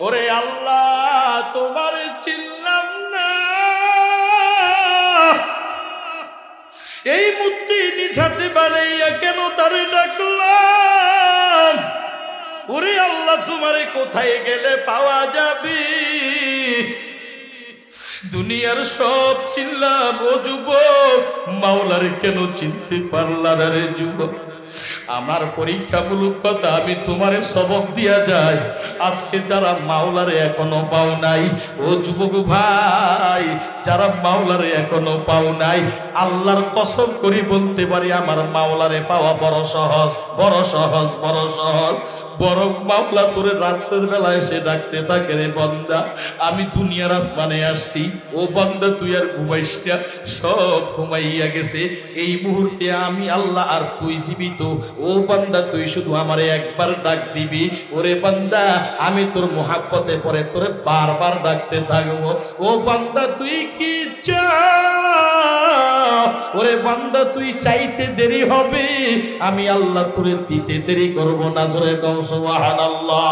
ওরে আল্লাহ তোমার চিনলাম না, এই মূর্তি নিছাতে বানাইয়া কেন তারে ডাকলাম? ওরে আল্লাহ তোমারে কোথায় গেলে পাওয়া যাবে? দুনিয়ার সব চিনলাম ও যুবক, মাওলারে কেন চিনতে পারলা না রে যুবক? আমার পরীক্ষামূলক কথা আমি তোমারে সবক দিয়া যাই। আজকে যারা মাওলারে এখনো পাও নাই, ও যুবক ভাই, যারা মাওলারে এখনো পাও নাই, আল্লাহর কসম করি বলতে পারি আমার মাওলারে পাওয়া বড় সহজ, বড় সহজ, বড় সহজ। বরং মাওলা তোরে রাত্রের বেলা এসে ডাকতে থাকে, রে বান্দা আমি দুনিয়ার আসমানে আসছি, ও বান্দা তুই আর ঘুমাইস না, সব ঘুমাইয়া গেছে, এই মুহূর্তে আমি আল্লাহ আর তুই জীবিত। ও বান্দা তুই শুধু আমারে একবার ডাক দিবি, ওরে বান্দা আমি তোর মোহাব্বতে পরে তোরে বারবার ডাকতে থাকবো। ও বান্দা তুই কি চাও? ওরে বান্দা তুই চাইতে দেরি হবে, আমি আল্লাহ তোরে দিতে দেরি করব না। জোরে কও সুবহানাল্লাহ।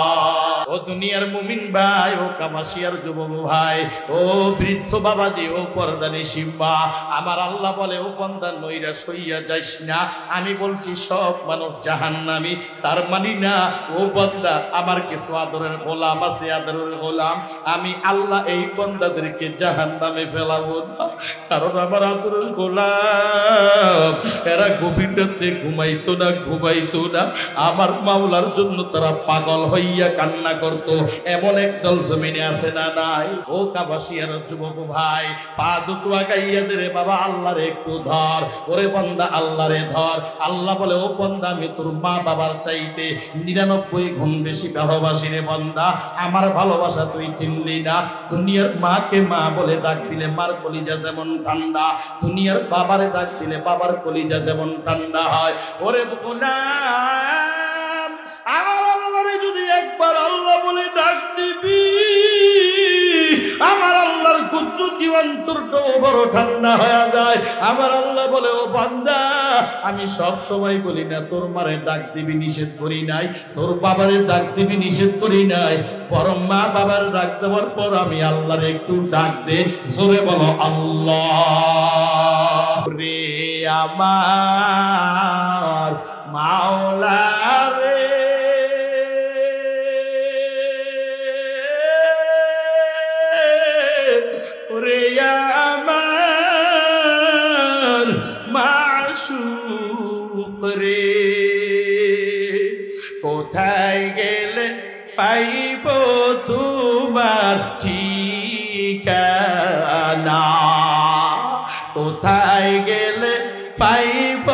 ও দুনিয়ার মুমিন ভাই, ও কামাশিয়ার যুবক ভাই, ও বৃদ্ধ বাবাজি, ও পর্দানি শিম্বা, আমার আল্লাহ বলে ও বান্দা নইরা সইয়া যাইস না। আমি বলছি সব মানুষ জাহান্নামী, তার মানি না ও বান্দা আমার কিছু আদরের গোলাম আছে, আদরের গোলাম, আমি আল্লাহ এই বান্দাদেরকে জাহান্নামে ফেলাবো না। কারণ আমার আদরের গোলাম এরা গভীর রাতে ঘুমাইতো না, ঘুমাইতো না, আমার মাওলার জন্য তারা পাগল হইয়া কান্না করতো। এমন একদল জমিনে আছে না নাই? ও কাবাসিয়ার যুবক ভাই, পা দুটো আগাইয়া দে রে বাবা, আল্লাহরে একটু ধর, ওরে বান্দা আল্লাহরে ধর। আল্লাহ বলে ও বান্দা আমি তোর মা বাবার চাইতে 99 গুণ বেশি ভালোবাসি রে বান্দা, আমার ভালোবাসা তুই চিনলি না। দুনিয়ার মাকে মা বলে ডাক দিলে মার কলিজা যেমন ঠান্ডা, দুনিয়ার বাবারে ডাক দিলে বাবার কলিজা যেমন ঠান্ডা হয়। ওরে গোলাম আমার আল্লাহরে যদি একবার আল্লাহ বলে ডাক দিবি, আমার আল্লাহর কুদরতি অন্তরটাও বড় ঠান্ডা হয়ে যায়। আমার আল্লাহ বলে ও বান্দা আমি সব সময় বলি না তোর মারে ডাক দিবি নিষেধ করি নাই, তোর বাবারে ডাক দিবি নিষেধ করি নাই, বরং মা বাবার ডাক দেওয়ার পর আমি আল্লাহরে একটু ডাক দে। জোরে বলো আল্লাহ রে আমার মাওলা রে, ওরে আমার মাশউক রে, কোথায় গেলে পাইব তোমার ঠিকানা, কোথায় গেলে পাইব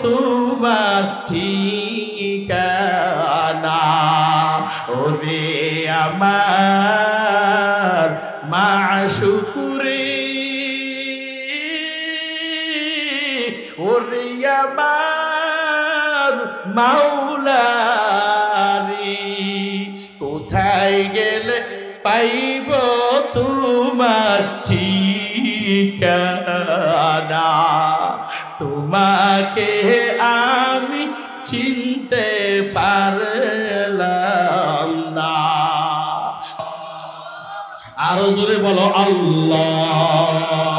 তোমার ঠিকানা, ওরে আমার মাশউক রে, ওরে আমার মাওলা রে, কোথায় গেলে পাইব তোমার ঠিকানা, তোমাকে আমি চিনতে পারলাম না। আরো জোরে বলো আল্লাহ।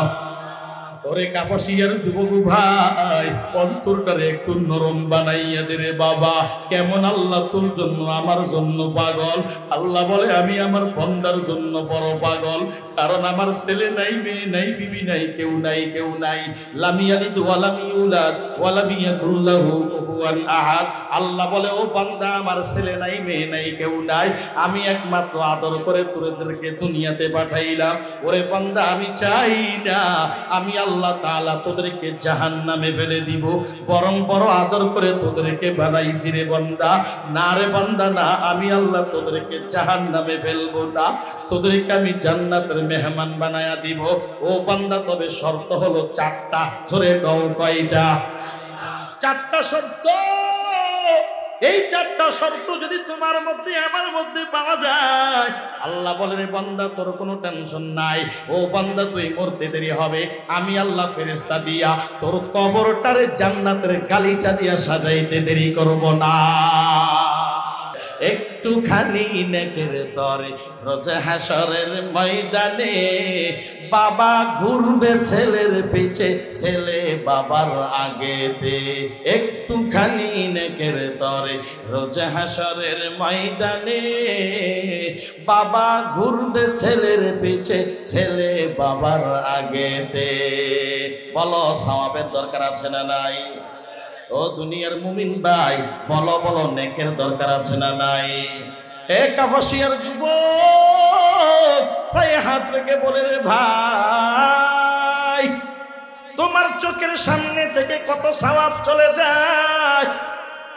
ওরে কাপাসিয়ার যুবক ভাই, অন্তরটারে একটু নরম বানাইয়া দে রে বাবা। কেমন আল্লাহ তোর জন্য আমার জন্য পাগল। আল্লাহ বলে আমি আমার বান্দার জন্য বড় পাগল, কারণ আমার ছেলে নাই, মেয়ে নাই, বিবি নাই, কেউ নাই, কেউ নাই। লাম ইয়ালিদ ওয়া লাম ইউলাদ ওয়া লাম ইয়াকুল লাহু কুফুয়ান আহাদ। আল্লাহ বলে ও বান্দা আমার ছেলে নাই, মেয়ে নাই, কেউ নাই, আমি একমাত্র আদর করে তোদেরকে দুনিয়াতে পাঠাইলাম। ওরে বান্দা আমি চাই না আমি আল্লাহ তাআলা তোদেরকে জাহান্নামে ফেলে দিব, বরং বড় আদর করে তোদেরকে বানাইছি রে বান্দা। না রে বান্দা না, আমি আল্লাহ তোদেরকে জাহান্নামে ফেলবো না, তোদেরকে আমি জান্নাতের মেহমান বানায়া দিব। ও বান্দা তবে শর্ত হলো 4টা। জোরে কও কয়টা? 4টা শর্ত। এই 4টা শর্ত যদি তোমার মধ্যে আমার মধ্যে পাওয়া যায়, আল্লাহ বলে রে বান্দা তোর কোনো টেনশন নাই। ও বান্দা তুই মরতে দেরি হবে, আমি আল্লাহ ফেরেশতা দিয়া তোর কবরটারে জান্নাতের গালিচা দিয়া সাজাইতে দেরি করব না। একটুখানি নেকের তরে রোজ হাসরের ময়দানে বাবা ঘুরবে ছেলের পিছে ছেলে বাবার আগেতে একটুখানি নেকের তরে রোজ হাসরের ময়দানে বাবা ঘুরবে ছেলের পিছে ছেলে বাবার আগেতে বলো সওয়াবের দরকার আছে না নাই ও দুনিয়ার মুমিন ভাই বলো বলো নেকের দরকার আছে না নাই এ কাপাসিয়ার যুবক পায়ে হাত রেখে বলে রে ভাই তোমার চোখের সামনে থেকে কত সওয়াব চলে যায়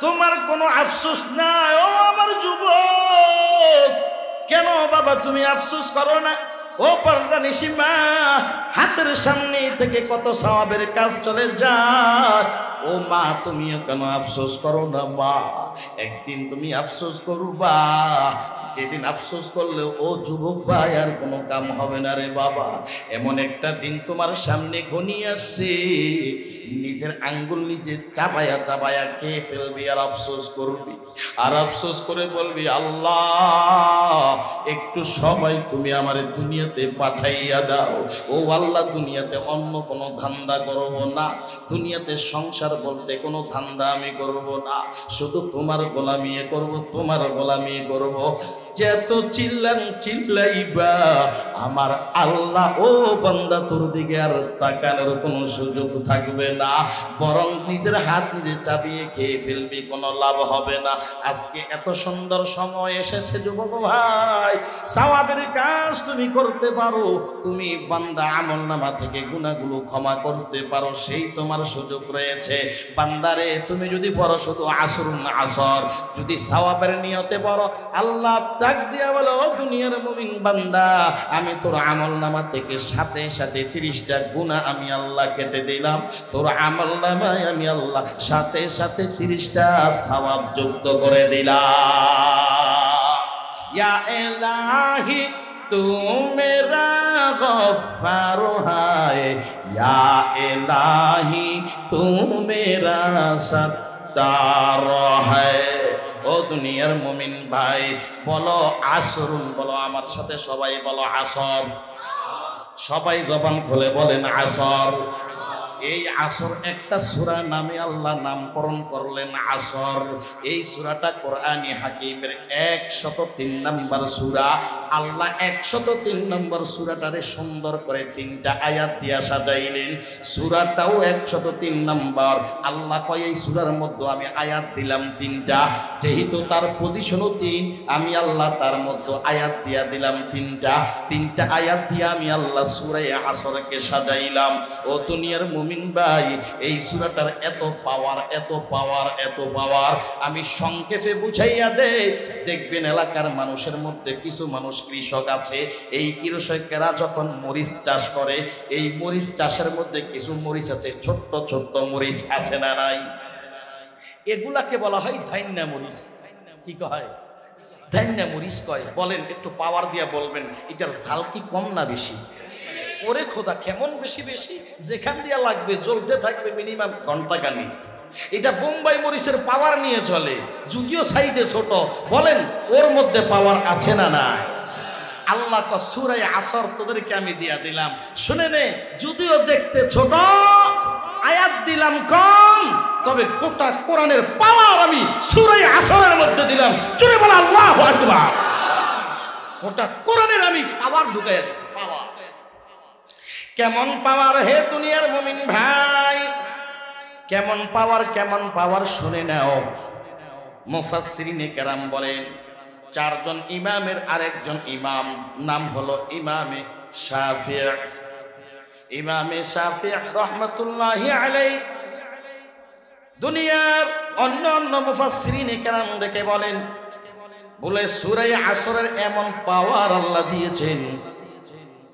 তোমার কোনো আফসোস নাই ও আমার যুবক কেন বাবা তুমি আফসোস করো না ও পর্দা নিশিমা হাতের সামনে থেকে কত সওয়াবের কাজ চলে যায় ও মা তুমিও কেন আফসোস করো না মা একদিন তুমি আফসোস করবা যেদিন আফসোস করলে ও যুবক ভাই আর কোনো কাম হবে না রে বাবা এমন একটা দিন তোমার সামনে ঘনিয়ে আসছে নিজের আঙ্গুল নিজে চাবায়া চাবায়া খেয়ে ফেলবি আর আফসোস করবি আর আফসোস করে বলবি আল্লাহ একটু সময় তুমি আমার দুনিয়াতে পাঠাইয়া দাও ও আল্লাহ দুনিয়াতে অন্য কোনো ধান্দা করব না দুনিয়াতে সংসার বলতে কোনো ধান্দা আমি করব না শুধু তোমার গোলামি করব তোমার গোলামি করব যত চিল্লাইবা আমার আল্লাহ ও বান্দা তোর দিকে আর তাকানোর কোনো সুযোগ থাকবে না বরং নিজের হাত নিজে চাবিয়ে খেয়ে ফেলবি কোনো লাভ হবে না আজকে এত সুন্দর সময় এসেছে যুবক ভাই সওয়াবের কাজ তুমি করতে পারো তুমি বান্দা আমলনামা থেকে গুনাহগুলো ক্ষমা করতে পারো সেই তোমার সুযোগ রয়েছে বান্দারে তুমি যদি পড়ো শুধু আসরুন আসর যদি সওয়াবের নিয়তে পড়ো আল্লাহ ডাক দিয়া বলো দুনিয়ার মুমিন বান্দা আমি তোর আমলনামা থেকে সাথে সাথে 30টা গুনাহ আমি আল্লাহ কেটে দিলাম তোর আমলনামায় আমি আল্লাহ সাথে সাথে 30টা সওয়াব যুক্ত করে দিলাম ইয়া ইলাহি तू मेरा गफ्फार है या इलाही तू मेरा सत्तार है ও দুনিয়ার মুমিন ভাই বলো আসরুন বলো আমার সাথে সবাই বলো আসর সবাই জবান খুলে বলেন আসর এই আসর একটা সূরা নামে আল্লাহ নামকরণ করলেন আসর এই সূরাটা কোরআনী হাকিমের 103 নম্বর সূরা আল্লাহ 103 নম্বর সূরাটারে সুন্দর করে 3টা আয়াত দিয়া সাজাইলেন সূরাটাও 103 নম্বর আল্লাহ কয় এই সূরার মধ্যে আমি আয়াত দিলাম 3টা যেহেতু তার পজিশনও 3 আমি আল্লাহ তার মধ্যে আয়াত দিয়া দিলাম 3টা আয়াত দিয়া আমি আল্লাহ সূরা আসরকে সাজাইলাম ও দুনিয়ার মুমিন ভাই এই সূরাটার এত পাওয়ার এত পাওয়ার এত পাওয়ার আমি সংক্ষেপে বুঝাইয়া দেই দেখবেন এলাকার মানুষের মধ্যে কিছু মানুষ কৃষক আছে এই কৃষকেরা যখন মরিচ চাষ করে এই মরিচ চাষের মধ্যে কিছু মরিচ আছে ছোট্ট ছোট্ট মরিচ আছে না নাই এগুলাকে বলা হয় ধান্যা মরিচ কি কয় ধান্যা মরিচ কয় বলেন একটু পাওয়ার দিয়া বলবেন এটার ঝাল কি কম না বেশি ওরে খোদা কেমন বেশি বেশি যেখান দিয়া লাগবে জ্বলতে থাকবে মিনিমাম ঘন্টাখানি এটা বোম্বাই মরিচের পাওয়ার নিয়ে চলে যদিও সাইজে ছোট বলেন ওর মধ্যে পাওয়ার আছে না নাই আল্লাহ ক সূরা আসর তোদেরকে আমি দিয়া দিলাম শুনে নে যদিও দেখতে ছোট আয়াত দিলাম কম তবে গোটা কোরআনের পাওয়ার আমি সূরা আসরের মধ্যে দিলাম জোরে বল আল্লাহু আকবার গোটা কোরআনের আমি পাওয়ার ঢুকাইয়া দিয়েছি পাওয়ার কেমন পাওয়ার হে দুনিয়ার মুমিন ভাই কেমন পাওয়ার শুনে নাও মুফাসসিরিনে কেরাম বলেন 4 জন ইমামের আরেকজন ইমাম নাম হলো ইমামে শাফিঈ রাহমাতুল্লাহি আলাইহি দুনিয়ার অন্য মুফাসসিরিনে কেরাম দেখে বলেন বলে সূরা আসরের এমন পাওয়ার আল্লাহ দিয়েছেন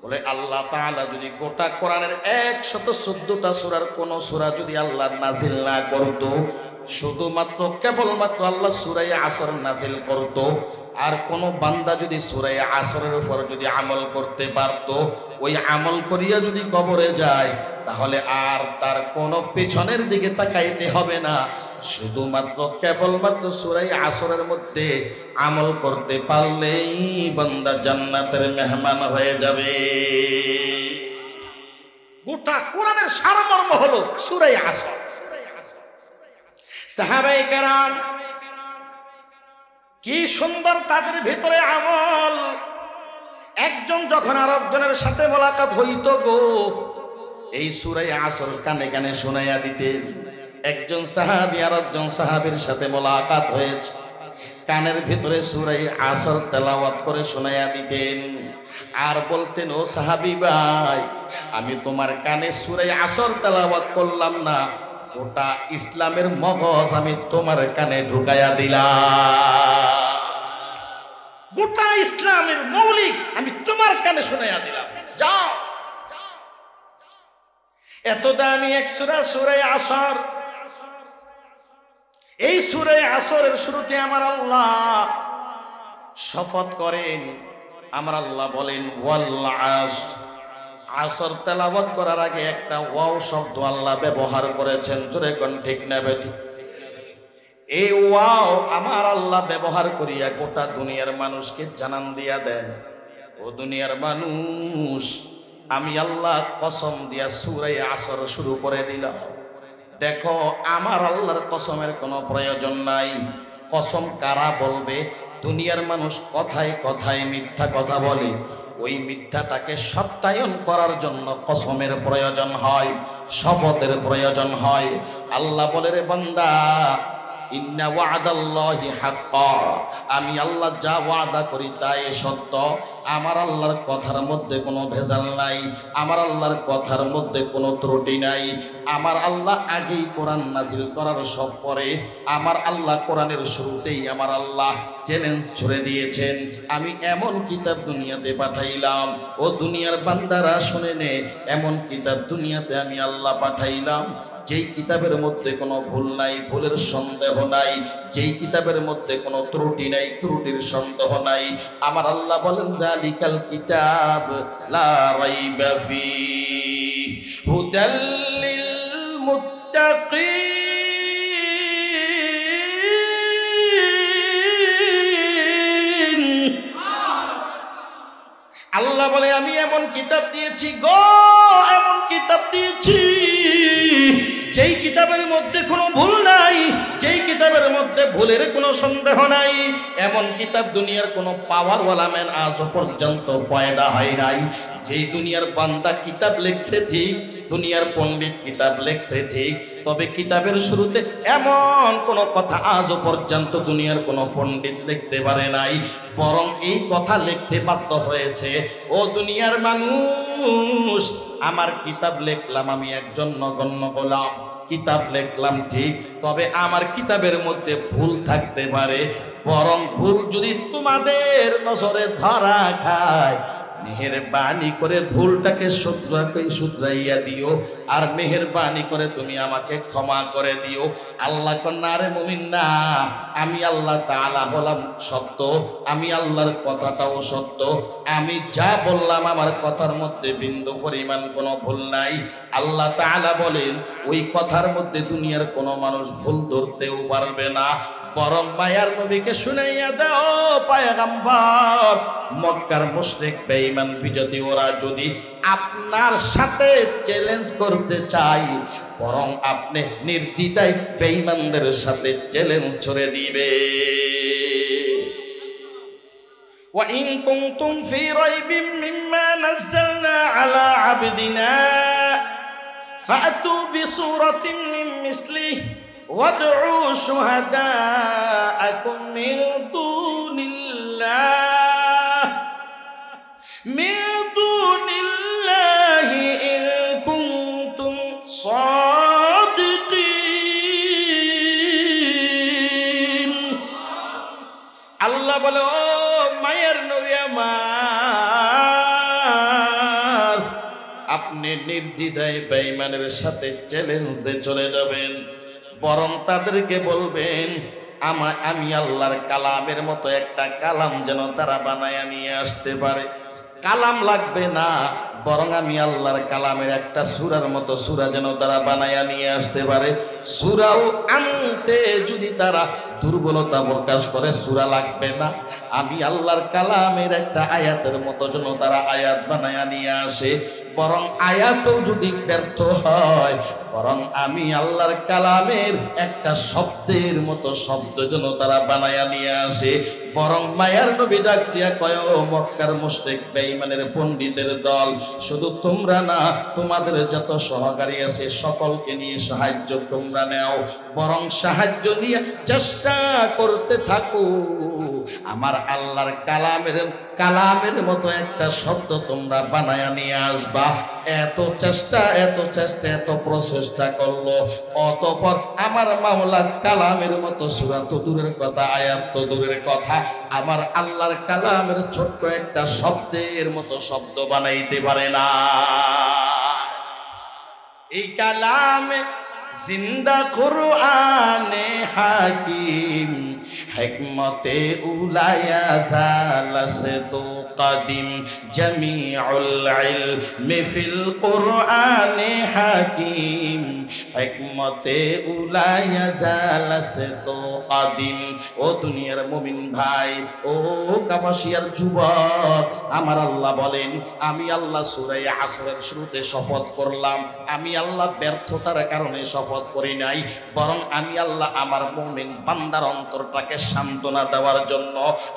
বলে আল্লাহ তাআলা যদি গোটা কোরআনের 114টা সূরার কোন সূরা যদি আল্লাহ নাজিল না করত শুধুমাত্র কেবলমাত্র আল্লাহ সূরা আসর নাজিল করত আর কোন বান্দা যদি সূরা আসরের উপর যদি আমল করতে পারত ওই আমল করিয়া যদি কবরে যায় তাহলে আর তার কোনো পেছনের দিকে তাকাইতে হবে না শুধুমাত্র কেবলমাত্র সূরা আসরের মধ্যে আমল করতে পারলেই বান্দা জান্নাতের মেহমান হয়ে যাবে। গোটা কোরআনের সারমর্ম হলো সূরা আসর। সাহাবায়ে কেরাম কি সুন্দর তাদের ভিতরে আমল। একজন যখন আরেকজনের সাথে মোলাকাত হইতো গো, এই সূরা আসর কানে কানে শোনাইয়া দিতেন। একজন সাহাবী আরেকজন সাহাবীর সাথে মোলাকাত হয়েছে, কানের ভিতরে সূরা আসর তেলাওয়াত করে শোনাইয়া দিতেন আর বলতেন, ও সাহাবী ভাই, আমি তোমার কানে সূরা আসর তেলাওয়াত করলাম না, গোটা ইসলামের মগজ আমি তোমার কানে ঢুকাইয়া দিলাম। গোটা ইসলামের মৌলিক আমি তোমার কানে শোনাইয়া দিলাম। যাও, এত দামি এক সূরা, সূরা আসর। এই সূরা আসরের শুরুতে আমার আল্লাহ শপথ করেন, আমার আল্লাহ বলেন ওয়াল আসর। আসর তেলাওয়াত করার আগে একটা ওয়াও শব্দ আল্লাহ ব্যবহার করেছেন। জোরে কোন ঠিক না বেটি? এই ওয়াও আমার আল্লাহ ব্যবহার করিয়া গোটা দুনিয়ার মানুষকে জানান দিয়া দেন, ও দুনিয়ার মানুষ, আমি আল্লাহ কসম দিয়া সূরা আসর শুরু করে দিলাম। দেখো, আমার আল্লাহর কসমের কোনো প্রয়োজন নাই। কসম কারা বলবে? দুনিয়ার মানুষ কথায় কথায় মিথ্যা কথা বলে, ওই মিথ্যাটাকে সত্যায়ন করার জন্য কসমের প্রয়োজন হয়, শপথের প্রয়োজন হয়। আল্লাহ বলে, রে বান্দা, ইন্না ওয়াদাল্লাহি হাক্কা, আমি আল্লাহ যা ওয়াদা করি তাই সত্য। আমার আল্লাহর কথার মধ্যে কোনো ভেজাল নাই, আমার আল্লাহর কথার মধ্যে কোনো ত্রুটি নাই। আমার আল্লাহ আগেই কোরআন নাজিল করার সব পরে আমার আল্লাহ কোরআনের শুরুতেই আমার আল্লাহ চ্যালেঞ্জ ছড়ে দিয়েছেন, আমি এমন কিতাব দুনিয়াতে পাঠাইলাম, ও দুনিয়ার বান্দারা শুনে নে, এমন কিতাব দুনিয়াতে আমি আল্লাহ পাঠাইলাম যেই কিতাবের মধ্যে কোনো ভুল নাই, ভুলের সন্দেহ নাই, যেই কিতাবের মধ্যে কোনো ত্রুটি নাই, ত্রুটির সন্দেহ নাই। আমার আল্লাহ বলেন, যালিকাল কিতাব লা রাইবা ফীহি হুদাল লিল মুত্তাকিন। আল্লাহ বলে, আমি এমন কিতাব দিয়েছি গো, এমন কিতাব দিয়েছি যেই কিতাবের মধ্যে কোনো ভুল নাই, যেই কিতাবের মধ্যে ভুলের কোনো সন্দেহ নাই। এমন কিতাব দুনিয়ার কোনো পাওয়ারওয়ালা ম্যান আজও পর্যন্ত পয়দা হয় নাই। যেই দুনিয়ার বান্দা কিতাব লেখছে ঠিক, দুনিয়ার পণ্ডিত কিতাব লেখছে ঠিক, তবে কিতাবের শুরুতে এমন কোনো কথা আজও পর্যন্ত দুনিয়ার কোনো পণ্ডিত লিখতে পারে নাই, বরং এই কথা লিখতে বাধ্য হয়েছে, ও দুনিয়ার মানুষ, আমার কিতাব লিখলাম, আমি একজন নগণ্য গোলাম, কিতাব লিখলাম ঠিক, তবে আমার কিতাবের মধ্যে ভুল থাকতে পারে, বরং ভুল যদি তোমাদের নজরে ধরা খায়, মেহেরবানি করে ভুলটাকে শুধরাইয়া দিও, আর মেহেরবানি করে তুমি আমাকে ক্ষমা করে দিও। আল্লাহ কন্যা, রে মুমিন না, আমি আল্লাহ তাআলা হলাম সত্য, আমি আল্লাহর কথাটাও সত্য, আমি যা বললাম আমার কথার মধ্যে বিন্দু পরিমাণ কোনো ভুল নাই। আল্লাহ তাআলা বলেন, ওই কথার মধ্যে দুনিয়ার কোনো মানুষ ভুল ধরতেও পারবে না, বরং মায়ার নবীকে শুনাইয়া দাও পয়গম্বর, মক্কার মুশরিক বেঈমান বিজাতি ওরা যদি আপনার সাথে চ্যালেঞ্জ করতে চায়, বরং আপনি নির্দ্বিধায় বেঈমানদের সাথে চ্যালেঞ্জ ছড়ে দিবে। ওয়া ইন কুনতুম ফি রাইবিন মিম্মা নাযালনা আলা আবদিনা ফাতু বিসূরাতিন মিন মিসলিহি وادعوا شهداءكم من دون الله إن كنتم صادقين। আল্লাহ বলে, ও মায়ের নবী আমার, আপনি নির্দ্বিধায় বেঈমানের সাথে চ্যালেঞ্জে চলে যাবেন, বরং তাদেরকে বলবেন, আমি আল্লাহর কালামের মতো একটা কালাম যেন তারা বানায়া নিয়ে আসতে পারে। কালাম লাগবে না, বরং আমি আল্লাহর কালামের একটা সূরার মতো সূরা যেন তারা বানায়া নিয়ে আসতে পারে। সূরাও আনতে যদি তারা দুর্বলতা প্রকাশ করে সূরা লাগবে না, আমি আল্লাহর কালামের একটা আয়াতের মতো যেন তারা আয়াত বানায়া নিয়ে আসে। বরং আয়াতও যদি ব্যর্থ হয়, বরং আমি আল্লাহর কালামের একটা শব্দের মতো শব্দ যেন তারা বানায়া নিয়ে আসে। বরং মায়ার নবী ডাক দিয়া কয়, ও মক্কার মুশরিক বেঈমানের পণ্ডিতের দল, শুধু তোমরা না, তোমাদের যত সহকারী আছে সকলকে নিয়ে সাহায্য তোমরা নাও। বরং সাহায্য নিয়ে চেষ্টা করতে থাকো আমার আল্লাহর কালামের মতো একটা শব্দ তোমরা বানায়া নিয়ে আসবা। এত চেষ্টা এত প্রচেষ্টা করলো, অতঃপর আমার মাওলার কালামের মতো সূরা তো দূরের কথা, আয়াত তো দূরের কথা, আমার আল্লাহর কালামের ছোট্ট একটা শব্দের মতো শব্দ বানাইতে পারে না। এই কালামে জিন্দা কুরআনে হাকিম, হিকমতে উলায়া জালাসে তো কাদিম, জামিউল ইলমি ফিল কুরআনে হাকিম, হিকমতে উলায়া জালাসে তো কাদিম। ও দুনিয়ার মুমিন ভাই, ও কাপাসিয়ার যুবক, আমার আল্লাহ বলেন, আমি আল্লাহ সূরা আসরের শুরুতে শপথ করলাম, আমি আল্লাহ ব্যর্থতার কারণে শপথ করি নাই, বরং আমি আল্লাহ আমার মুমিন বান্দার অন্তরটাকে সান্ত্বনা দেওয়ার জন্য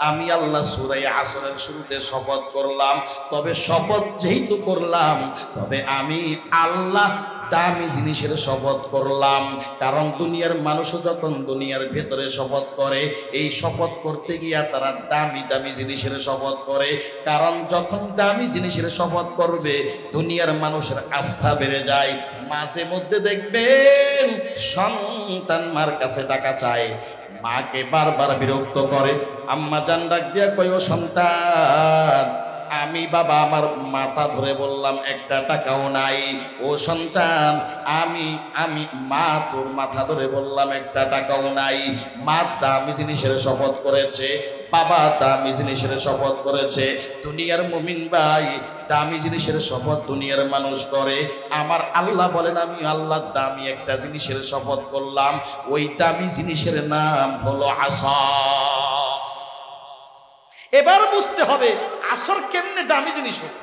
আমি আল্লাহ সূরা আসরের শুরুতে শপথ করলাম। তবে শপথ যেহেতু করলাম, তবে আমি আল্লাহ দামি জিনিসের শপথ করলাম। কারণ দুনিয়ার মানুষও যখন দুনিয়ার ভেতরে শপথ করে, এই শপথ করতে গিয়া তারা দামি দামি জিনিসের শপথ করে। কারণ যখন দামি জিনিসের শপথ করবে, দুনিয়ার মানুষের আস্থা বেড়ে যায়। মাঝে মধ্যে দেখবেন সন্তান মার কাছে টাকা চায়, মাকে বারবার বিরক্ত করে, আম্মা জান ডাক দিয়া কয়, ও সন্তান, আমি বাবা আমার মাথা ধরে বললাম একটা টাকাও নাই। ও সন্তান, আমি মা তোর মাথা ধরে বললাম একটা টাকাও নাই। মা দামি জিনিসের শপথ করেছে, বাবা দামি জিনিসের শপথ করেছে। দুনিয়ার মুমিন ভাই, দামি জিনিসের শপথ দুনিয়ার মানুষ করে, আমার আল্লাহ বলেন আমি আল্লাহ দামি একটা জিনিসের শপথ করলাম। ওই দামি জিনিসের নাম হলো আসর। এবার বুঝতে হবে আসর কেমনে দামি জিনিস হবে।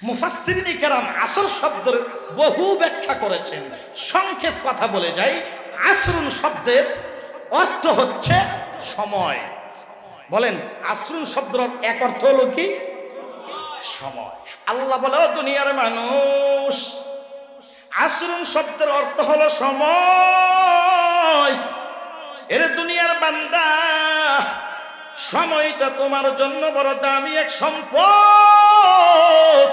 মুফাসসিরিন কেরাম আসর শব্দের বহু ব্যাখ্যা করেছেন। সংক্ষেপ কথা বলে যাই, আসরুন শব্দের অর্থ হচ্ছে সময়। বলেন, আসরুন শব্দের এক অর্থ হলো কি? সময়। আল্লাহ বলে, ও দুনিয়ার মানুষ, আসরুন শব্দের অর্থ হলো সময়। এর দুনিয়ার বান্দা, সময়টা তোমার জন্য বড় দামি এক সম্পদ।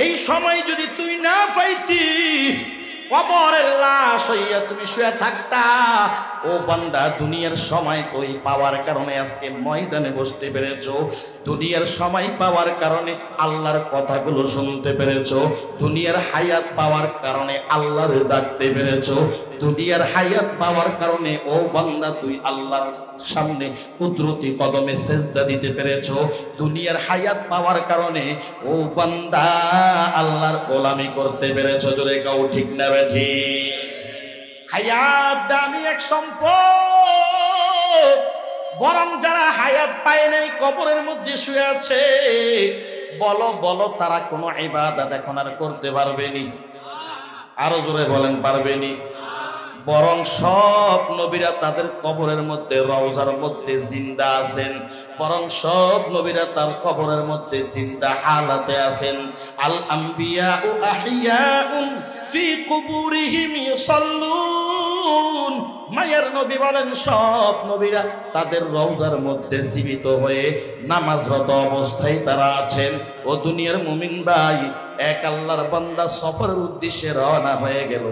এই সময় যদি তুই না পাইতি, কবরের লাশ হইয়া তুমি শুয়ে থাকতা। ও বান্দা, দুনিয়ার সময় তুই পাওয়ার কারণে আজকে ময়দানে বসতে পেরেছো, দুনিয়ার সময় পাওয়ার কারণে আল্লাহর কথাগুলো শুনতে পেরেছো, দুনিয়ার হায়াত পাওয়ার কারণে আল্লাহর ডাকতে পেরেছো, দুনিয়ার হায়াত পাওয়ার কারণে ও বান্দা তুই আল্লাহর সামনে কুদরতি কদমে সেজদা দিতে পেরেছো, দুনিয়ার হায়াত পাওয়ার কারণে ও বান্দা আল্লাহর গোলামি করতে পেরেছো। জোরে কাউ ঠিক না বেঠি? হায়াত দামি এক সম্পদ। বরং যারা হায়াত পায় নাই, কবরের মধ্যে শুয়ে আছে, বলো তারা কোনো ইবাদত এখন আর করতে পারবেনি? আরো জোরে বলেন, পারবেনি? বরং সব নবীরা তাদের কবরের মধ্যে রওজার মধ্যে জিন্দা আছেন, বরং সব নবীরা তার কবরের মধ্যে জিন্দা হালাতে আছেন। আল আম্বিয়া ও আহিয়াউন ফি কুবুরিহিম ইউসাল্লুন। মায়ের নবী বলেন, সব নবীরা তাদের রওজার মধ্যে জীবিত হয়ে নামাজরত অবস্থায় তারা আছেন। ও দুনিয়ার মুমিন ভাই, এক আল্লাহর বান্দা সফরের উদ্দেশ্যে রওনা হয়ে গেল।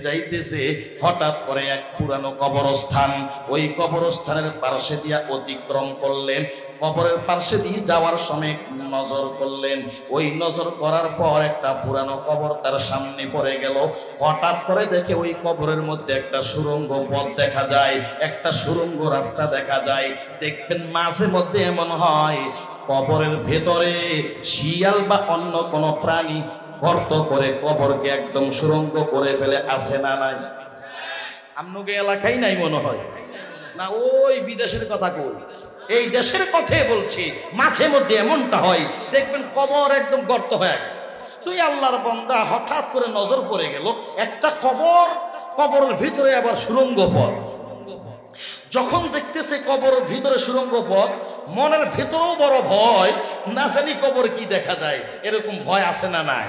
যাইতেছে হঠাৎ করে এক পুরানো কবরস্থান, ওই কবরস্থানের পার্শ্বে দিয়া অতিক্রম করলেন। কবরের পার্শ্বে দিয়ে যাওয়ার সময় নজর করলেন, ওই নজর করার পর একটা পুরানো কবর তার সামনে পড়ে গেল। হঠাৎ করে দেখে ওই কবরের মধ্যে একটা সুড়ঙ্গ পথ দেখা যায়, একটা সুড়ঙ্গ রাস্তা দেখা যায়। দেখবেন মাঝে মধ্যে এমন হয় কবরের ভেতরে শিয়াল বা অন্য কোনো প্রাণী গর্ত করে কবরকে একদম সুরঙ্গ করে ফেলে, আছে না নাই? আপনাকে এলাকায় নাই মনে হয় না, ওই বিদেশের কথা কই, এই দেশের কথাই বলছি। মাঝে মধ্যে এমনটা হয়, দেখবেন কবর একদম গর্ত হয়ে গেছে। তুই আল্লাহর বান্দা, হঠাৎ করে নজর পড়ে গেল একটা কবর, কবরের ভিতরে আবার সুরঙ্গ পথ। যখন দেখতেছে কবরের ভিতরে সুরঙ্গ পথ, মনের ভিতরেও বড় ভয়, না জানি কবর কি দেখা যায়, এরকম ভয় আছে না নাই?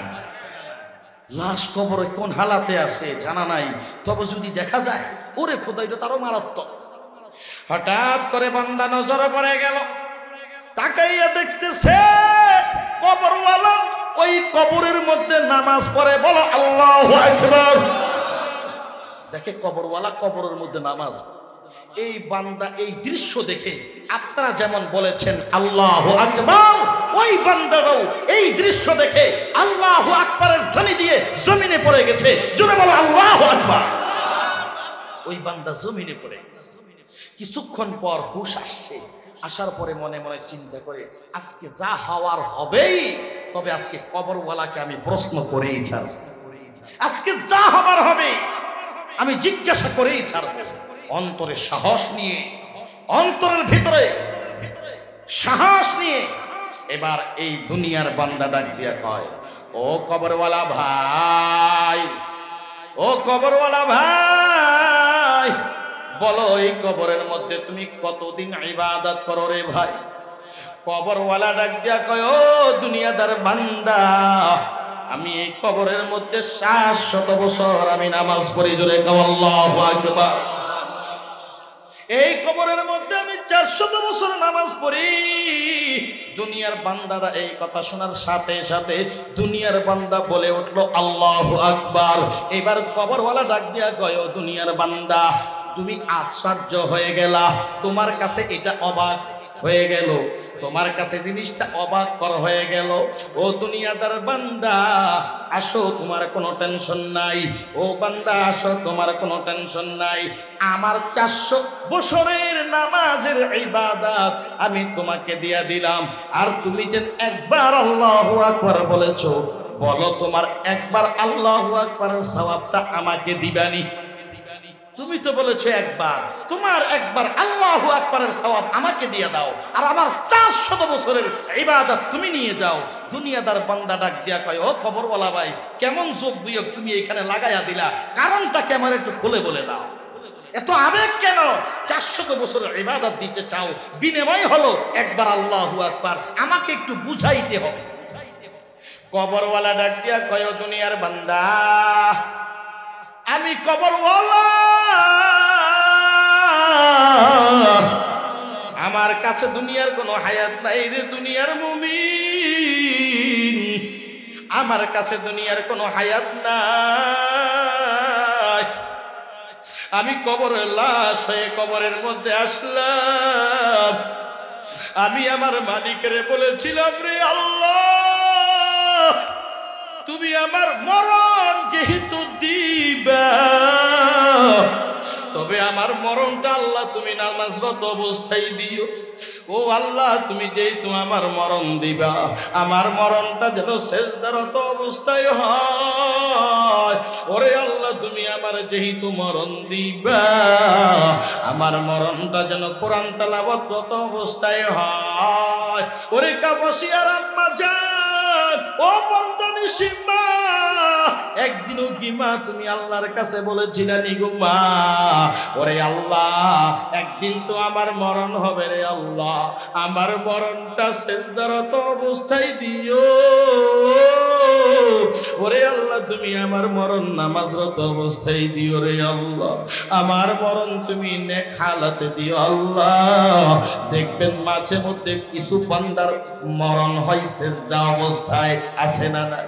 লাশ কবরে কোন হালাতে আছে জানা নাই, তবে যদি দেখা যায়, ওরে খোদা, এটা তারও মারাত্মক। হঠাৎ করে বান্দা নজরে পড়ে গেল, তাকাইয়া দেখতেছে কবরওয়ালা ওই কবরের মধ্যে নামাজ পড়ে, বলো আল্লাহু আকবার। দেখে কবরওয়ালা কবরের মধ্যে নামাজ। এই বান্দা এই দৃশ্য দেখে আপনারা যেমন বলেছেন আল্লাহু আকবার, ওই বান্দাটাও এই দৃশ্য দেখে আল্লাহু আকবারের ধ্বনি দিয়ে জমিনে পড়ে গেছে। জোরে বলো আল্লাহু আকবার। ওই বান্দা জমিনে পড়ে গেছে। কিছুক্ষণ পর হুশ আসছে, আসার পরে মনে মনে চিন্তা করে, আজকে যা হওয়ার হবেই, তবে আজকে কবরওয়ালাকে আমি প্রশ্ন করেই ছাড়ব, আজকে যা হবার হবে আমি জিজ্ঞাসা করেই ছাড়ব। অন্তরে সাহস নিয়ে, অন্তরের ভিতরে সাহস নিয়ে এবার এই দুনিয়ার বান্দা ডাক দিয়া কয়, ও কবরওয়ালা ভাই, ও কবরওয়ালা ভাই, বলো এই কবরের মধ্যে তুমি কতদিন ইবাদত করো রে ভাই? কবরওয়ালা ডাক দিয়া কয়, ও দুনিয়াদার বান্দা, আমি এই কবরের মধ্যে 700 বছর আমি নামাজ পড়ি। জোরে কও আল্লাহু আকবার। এই কবরের মধ্যে আমি 400 বছর নামাজ পড়ি। দুনিয়ার বান্দারা এই কথা শোনার সাথে সাথে দুনিয়ার বান্দা বলে উঠলো আল্লাহু আকবার। এবার কবরওয়ালা ডাক দিয়া কয়, ও দুনিয়ার বান্দা, তুমি আশ্চর্য হয়ে গেলা, তোমার কাছে এটা অবাক হয়ে গেল, তোমার কাছে জিনিসটা অবাক করা হয়ে গেল। ও দুনিয়াদার বান্দা, আসো, তোমার কোনো টেনশন নাই। ও বান্দা আসো, তোমার কোনো টেনশন নাই। আমার 400 বছরের নামাজের ইবাদত আমি তোমাকে দিয়া দিলাম, আর তুমি যেন একবার আল্লাহু আকবার বলেছো, বলো তোমার একবার আল্লাহু আকবারের সওয়াবটা আমাকে দিবানি? তুমি তো বলেছো একবার, তোমার একবার আল্লাহু আকবারের সওয়াব আমাকে দিয়ে দাও, আর আমার 400 বছরের ইবাদত তুমি নিয়ে যাও। দুনিয়াদার বান্দা ডাক দিয়া কয়, ও কবরওয়ালা ভাই, কেমন যোগ বিয়োগ তুমি এখানে লাগাইয়া দিলা, কারণটা কি আমার একটু খুলে বলে দাও। এত আবেগ কেন? 400 বছরের ইবাদত দিতে চাও, বিনিময় হলো একবার আল্লাহু আকবার, আমাকে একটু বুঝাইতে হবে। কবরওয়ালা ডাক দিয়া কয়, ও দুনিয়ার বান্দা, আমি কবরওয়ালা, আমার কাছে দুনিয়ার কোনো হায়াত নাই রে দুনিয়ার মুমিন, আমার কাছে দুনিয়ার কোনো হায়াত নাই। আমি কবরের লাশ হয়ে কবরের মধ্যে আসলাম। আমি আমার মালিকের বলেছিলাম, রে আল্লাহ, তুমি আমার মরণ যেহেতু দিবা, তবে আমার মরণটা আল্লাহ তুমি নামাজরত অবস্থায় দিও। ও আল্লাহ, তুমি যেহেতু আমার মরণ দিবা, আমার মরণটা যেন সেজদারত অবস্থায় হয়। ওরে আল্লাহ, তুমি আমার যেহেতু মরণ দিবা, আমার মরণটা যেন কোরআন তেলাওয়াতরত অবস্থায় হয়। ওরে কাপাসিয়ার আম্মা জান, ও বন্দনী সীমা, একদিনও কি মা তুমি আল্লাহর কাছে বলেছিলে নি গো মা, ওরে আল্লাহ, একদিন তো আমার মরণ হবে রে আল্লাহ, আমার মরণটা সেজদারত অবস্থায় দিও। ওরে আল্লাহ, তুমি আমার মরণ নামাজরত অবস্থায় দিও রে আল্লাহ, আমার মরণ তুমি নেক হালাতে দিও আল্লাহ। দেখবেন মাঝে মধ্যে কিছু বান্দার মরণ হয় সেজদা অবস্থায়, আছে না না?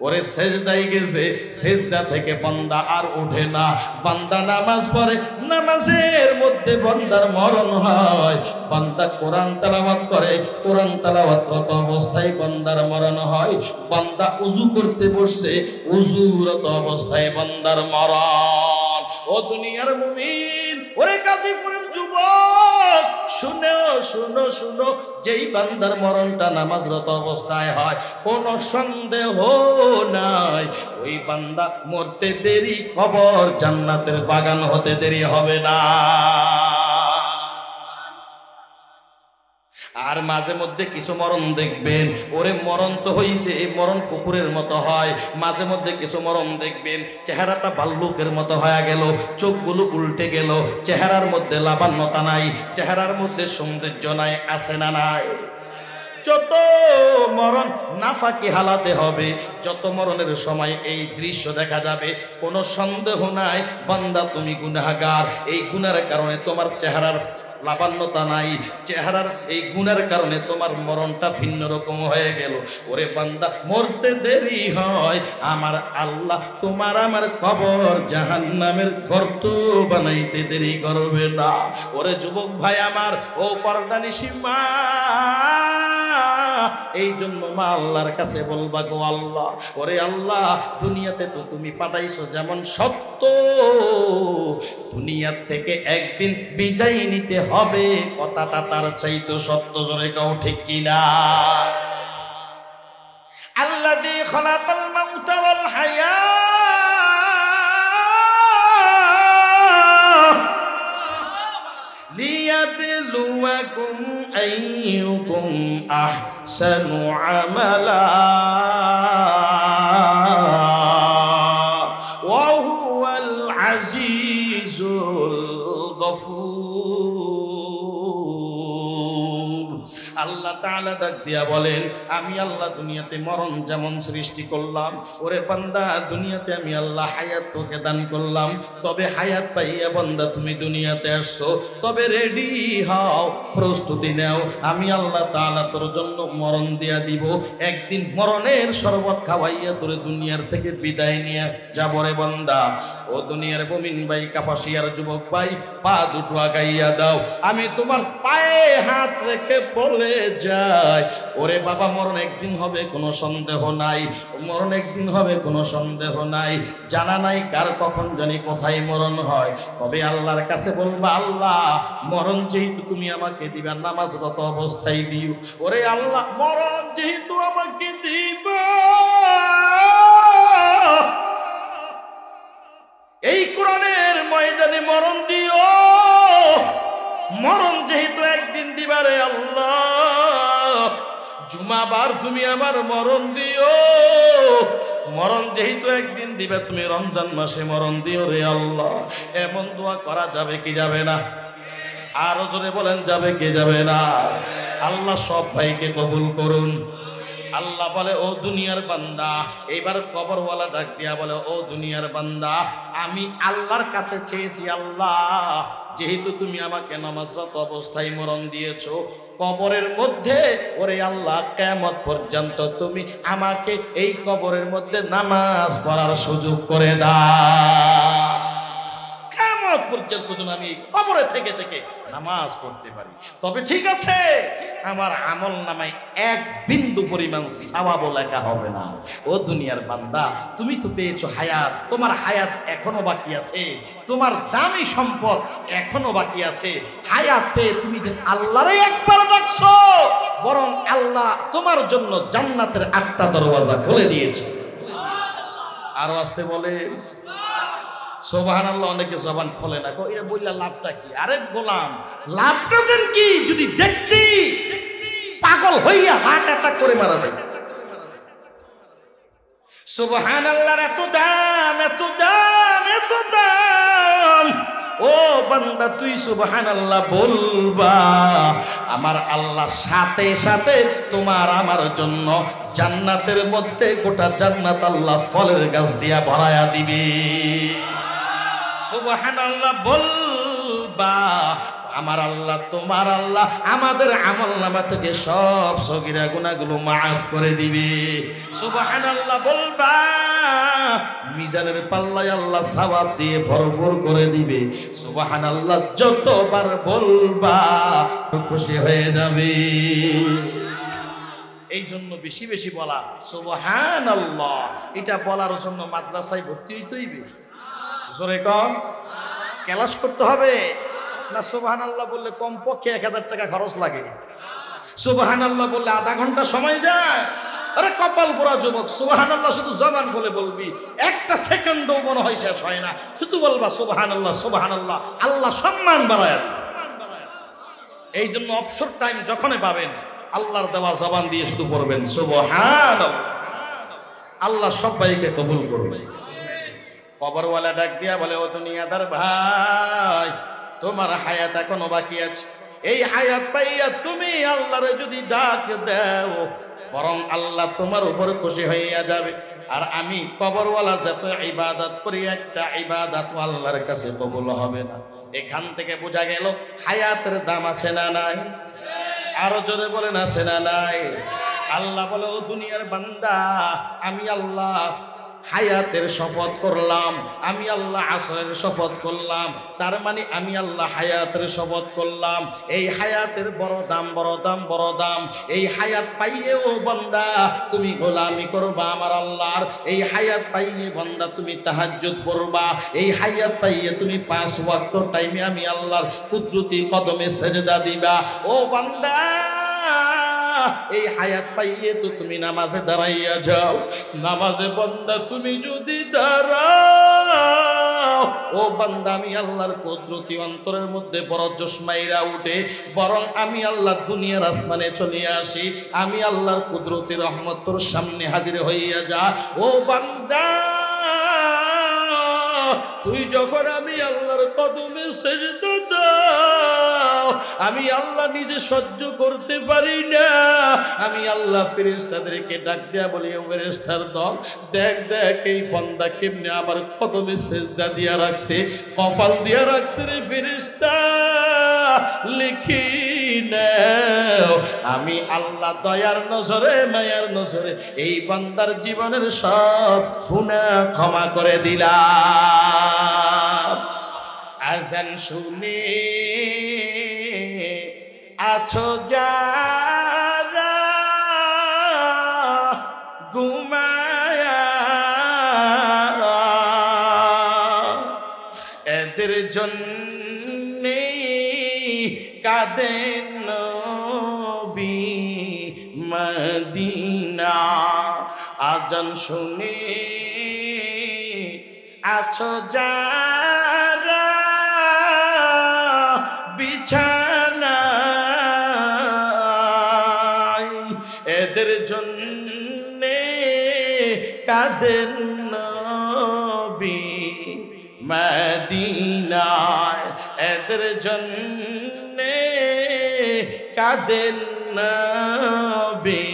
ওরে সেজদায় গেছে, সেজদা থেকে বান্দা আর ওঠে না, বান্দা নামাজ পড়ে, নামাজের মধ্যে বান্দার মরণ হয়। বান্দা কোরআন তেলাওয়াত করে, কোরআন তেলাওয়াতরত অবস্থায় বান্দার মরণ হয়। বান্দা ওযু করতে বসছে, ওযুরত অবস্থায় বান্দার মরণ। ও দুনিয়ার মুমিন, ওরে গাজীপুরের যুবক, যুবক শুনো শুনো শুনো, যেই বান্দার মরণটা নামাজরত অবস্থায় হয় কোনো সন্দেহ নাই ওই বান্দা মরতে দেরি, কবর জান্নাতের বাগান হতে দেরি হবে না। আর মাঝে মধ্যে কিছু মরণ দেখবেন, ওরে মরণ তো হইছে, এই মরণ কুকুরের মতো হয়। মাঝে মধ্যে কিছু মরণ দেখবেন চেহারাটা ভাল্লুকের মতো হয়ে গেল, চোখগুলো উল্টে গেল, চেহারার মধ্যে লাবণ্যতা নাই, চেহারার মধ্যে সৌন্দর্য নাই, আছে না নাই? যত মরণ নাফাকি হালাতে হবে, যত মরণের সময় এই দৃশ্য দেখা যাবে, কোনো সন্দেহ নাই বান্দা তুমি গুনাহগার। এই গুনার কারণে তোমার চেহারার লাবণ্যতা নাই, চেহারার এই গুণের কারণে তোমার মরণটা ভিন্ন রকম হয়ে গেল। ওরে বান্দা মরতে দেরি হয়, আমার আল্লাহ তোমার আমার কবর জাহান্নামের গর্ত বানাইতে দেরি করবে না। ওরে যুবক ভাই আমার, ও পর্দানিশী মা, এই জন্য মা আল্লাহর কাছে বলবা, গো আল্লাহ, ওরে আল্লাহ দুনিয়াতে তো তুমি পাঠাইছো যেমন সত্য, দুনিয়ার থেকে একদিন বিদায় নিতে হবে, কথাটা তার চাইতো সত্য। জোরে কাও ঠিক কিনা? আল্লাযী খালাকাল মাউতা ওয়াল হায়া লিয়াবলুয়াকুম আইয়ুকুম আহসানু আমালা ওয়া হুয়াল আজিজুল গফুর। আল্লাহ তাআলা ডাক দিয়া বলেন, আমি আল্লাহ দুনিয়াতে মরণ যেমন সৃষ্টি করলাম, ওরে বান্দা দুনিয়াতে আমি আল্লাহ হায়াত তোকে দান করলাম। তবে হায়াত পাইয়া বান্দা তুমি দুনিয়াতে আসছো, তবে রেডি হও, প্রস্তুতি নাও, আমি আল্লাহ তাআলা তোর জন্য মরণ দিয়া দিব। একদিন মরণের শরবত খাওয়াইয়া তোরে দুনিয়ার থেকে বিদায় নিয়ে যাব রে বান্দা। ও দুনিয়ার মুমিন ভাই, কাপাসিয়ার যুবক ভাই, পা দুটো আগাইয়া দাও, আমি তোমার পায়ে হাত রেখে বলে যায়, ওরে বাবা মরণ একদিন হবে কোনো সন্দেহ নাই, মরণ একদিন হবে কোনো সন্দেহ নাই। জানা নাই কার কখন জানি কোথায় মরণ হয়, তবে আল্লাহর কাছে বলবা, আল্লাহ মরণ যেহেতু তুমি আমাকে দিবা, নামাজরত অবস্থায় দিও। ওরে আল্লাহ মরণ যেহেতু আমাকে দিবা, এই কোরআনের ময়দানে মরণ দিও। মরণ যেহেতু একদিন দিবারে আল্লাহ, জুমাবার তুমি আমার মরণ দিও। মরণ যেহেতু একদিন দিবে, তুমি রমজান মাসে মরণ দিও রে আল্লাহ। এমন দোয়া করা যাবে কি যাবে না? আরো জোরে বলেন, যাবে কি যাবে না? আল্লাহ সব ভাইকে কবুল করুন। আল্লাহ বলে, ও দুনিয়ার বান্দা, এইবার কবরওয়ালা ডাক দিয়া বলে, ও দুনিয়ার বান্দা, আমি আল্লাহর কাছে চেয়েছি, আল্লাহ যেহেতু তুমি আমাকে নামাজরত অবস্থায় মরণ দিয়েছো, কবরের মধ্যে ওরে আল্লাহ কিয়ামত পর্যন্ত তুমি আমাকে এই কবরের মধ্যে নামাজ পড়ার সুযোগ করে দাও। কিয়ামত পর্যন্ত যেন আমি কবরে থেকে থেকে নামাজ পড়তে পারি। তবে ঠিক আছে, আমার আমল নামায় এক বিন্দু পরিমাণ সওয়াবও লেখা হবে না। ও দুনিয়ার বান্দা, তুমি তো পেয়েছো হায়াত, তোমার হায়াত এখনো বাকি আছে, তোমার দামি সম্পদ এখনো বাকি আছে। হায়াত পেয়ে তুমি যে আল্লাহরে একবার ডাকছো, বরং আল্লাহ তোমার জন্য জান্নাতের 8টা দরওয়াজা খুলে দিয়েছে। আরো আসতে বলে সুবহানাল্লাহ। অনেকে জবান খোলে না, এটা বললা লাভটা কি? আরে গোলাম, লাভটা যেন কি, যদি দেখতি পাগল হইয়া হার্ট অ্যাটাক করে মারা যায়। সুবহানাল্লাহর এত দাম, এত দাম, এত দাম। ও বান্দা, তুই সুবহানাল্লাহ বলবা, আমার আল্লাহ সাথে সাথে তোমার আমার জন্য জান্নাতের মধ্যে গোটা জান্নাত আল্লাহ ফলের গাছ দিয়া ভরায়া দিবে। সুবহানাল্লাহ বলবা, আমার আল্লাহ তোমার আল্লাহ আমাদের আমলনামা থেকে সব সগীরা গুনাহগুলো মাফ করে দিবে। সুবহানাল্লাহ বলবা, মিজানের পাল্লায় আল্লাহ সওয়াব দিয়ে ভরপুর করে দিবে। সুবহানাল্লাহ যতবার বলবা খুশি হয়ে যাবে। এই জন্য বেশি বেশি বলা সুবহানাল্লাহ। এটা বলার জন্য মাদ্রাসায় ভর্তি হইতে হইবে, জোরে কম ক্লাস করতে হবে। না সুবহানাল্লাহ বললে কমপক্ষে 1000 টাকা খরচ লাগে? সুবহানাল্লাহ বললে আধা ঘন্টা সময় যায়? আরে কপাল পোড়া যুবক, সুবহানাল্লাহ শুধু জবান বলে বলবি, একটা সেকেন্ডও মনে হয় শেষ হয় না, শুধু বলবা সুবহানাল্লাহ সুবহানাল্লাহ, আল্লাহ সম্মান বাড়ায় দেয়। এই জন্য অবসর টাইম যখনই পাবেন আল্লাহর দেওয়া জবান দিয়ে শুধু পড়বেন সুবহানাল্লাহ। আল্লাহ সবাইকে কবুল করবে। কবরওয়ালা ডাক দিয়া বলে, ও দুনিয়াদার ভাই, তোমার হায়াত এখনো বাকি আছে। এই হায়াত পাইয়া তুমি আল্লাহরে যদি ডাক দাও, বরং আল্লাহ তোমার উপর খুশি হইয়া যাবে। আর আমি কবরওয়ালা যত ইবাদত করি, একটা ইবাদত আল্লাহর কাছে কবুল হবে না। এখান থেকে বোঝা গেল হায়াতের দাম আছে না নাই? আরো জোরে বলেন আছে না নাই? আল্লাহ বলে, ও দুনিয়ার বান্দা, আমি আল্লাহ হায়াতের শপথ করলাম, আমি আল্লাহ আসরের শপথ করলাম। তার মানে আমি আল্লাহ হায়াতের শপথ করলাম। এই হায়াতের বড় দাম, বড় দাম, বড় দাম। এই হায়াত পাইয়েও বান্দা তুমি গোলামি করবা আমার আল্লাহর। এই হায়াত পাইয়ে বান্দা তুমি তাহাজ্জুদ পড়বা। এই হায়াত পাইয়ে তুমি 5 ওয়াক্ত টাইমে আমি আল্লাহর কুদরতি কদমে সেজদা দিবা। ও বান্দা, এই হায়াত পাইয়ে তো তুমি নামাজে দাঁড়াইয়া যাও। নামাজে বান্দা তুমি যদি দাঁড়াও, ও বান্দা, আমি আল্লাহর কুদরতি অন্তরের মধ্যে বড় জোশমাইরা উঠে, বরং আমি আল্লাহ দুনিয়ার আসমানে চলে আসি। আমি আল্লাহর কুদরতি রহমত তোর সামনে হাজির হইয়া যা। ও বান্দা, তুই যখন আমি আল্লাহর কদমে সেজদা দাও, আমি আল্লাহ নিজে সহ্য করতে পারি না। আমি আল্লাহ ফেরেশতাদেরকে ডাক দিয়া বলি, ও ফেরেশতার দল, দেখ দেখ এই বান্দা কেমনে আমার কদমে সেজদা দিয়া রাখছে, কপাল দিয়া রাখছে রে ফেরেশতা, লিখি নাও। আমি আল্লাহ দয়ার নজরে, মায়ার নজরে এই বান্দার জীবনের সব গুনাহ ক্ষমা করে দিলাম। আজান শুনে আছো যারা ঘুমায়া, এদের জন্যে কাঁদেন নবী মদিনা। আজান শুনে আছো যারা বিছানায়, এদের জন্যে কাঁদেন নবী মদিনায়, এদের জন্যে কাঁদেন নবী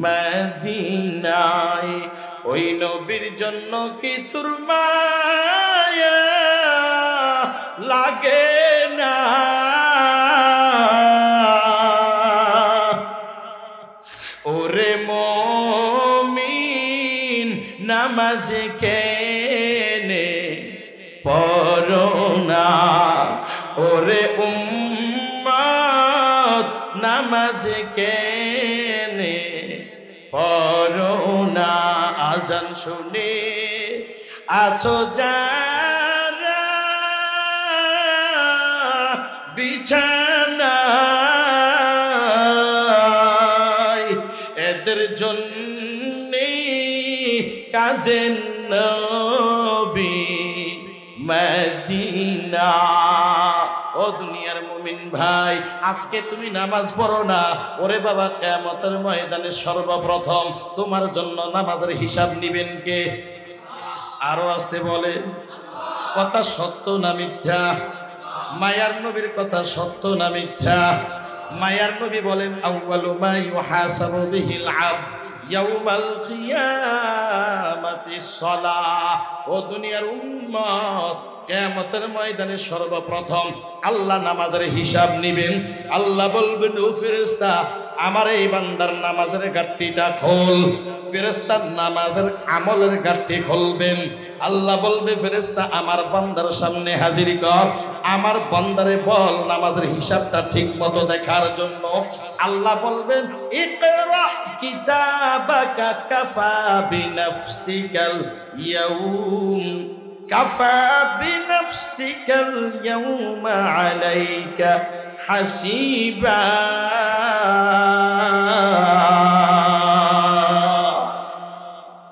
মদিনায়। ওই নবীর জন্য কি তোর মায়া লাগে না? ওরে মুমিন, নামাজ কেনে পড়ো না? ওরে উম্মত, নামাজ কেনে পড়ো না? আজান শুনে আছো যারা বিছানায়, এদের জন্যে কাঁদেন নবী মদিনা। ও দুনিয়ার মুমিন ভাই, আজকে তুমি নামাজ পড়ো না, ওরে বাবা কিয়ামতের ময়দানে সর্বপ্রথম তোমার জন্য নামাজের হিসাব নিবেন কে? আরো আসতে বলে, কথা সত্য না মিথ্যা? মায়ার নবীর কথা সত্য না মিথ্যা? মায়ার নবী বলেন, আউয়ালু মা ইউহাসাবু বিহিল আবদ ইয়াউমাল কিয়ামাতিস সালাহ। ও দুনিয়ার উম্মত, কিয়ামতের ময়দানে সর্বপ্রথম আল্লাহ নামাজের হিসাব নিবেন। আল্লাহ বলবেন, ও ফেরেশতা, আমার এই বান্দার নামাজের ঘাটতিটা খোল। ফেরেশতার নামাজের আমলের ঘাটতি খুলবেন। আল্লাহ বলবে, ফেরেশতা আমার বান্দার সামনে হাজির কর, আমার বান্দারে বল নামাজের হিসাবটা ঠিক মতো দেখার জন্য। আল্লাহ বলবেন, ইকরা কিতাবাকা কাফা বিনাফসিকাল ইয়াউম কাফা বিনাফসিকাল ইয়াউমা আলাইকা হাসিবা।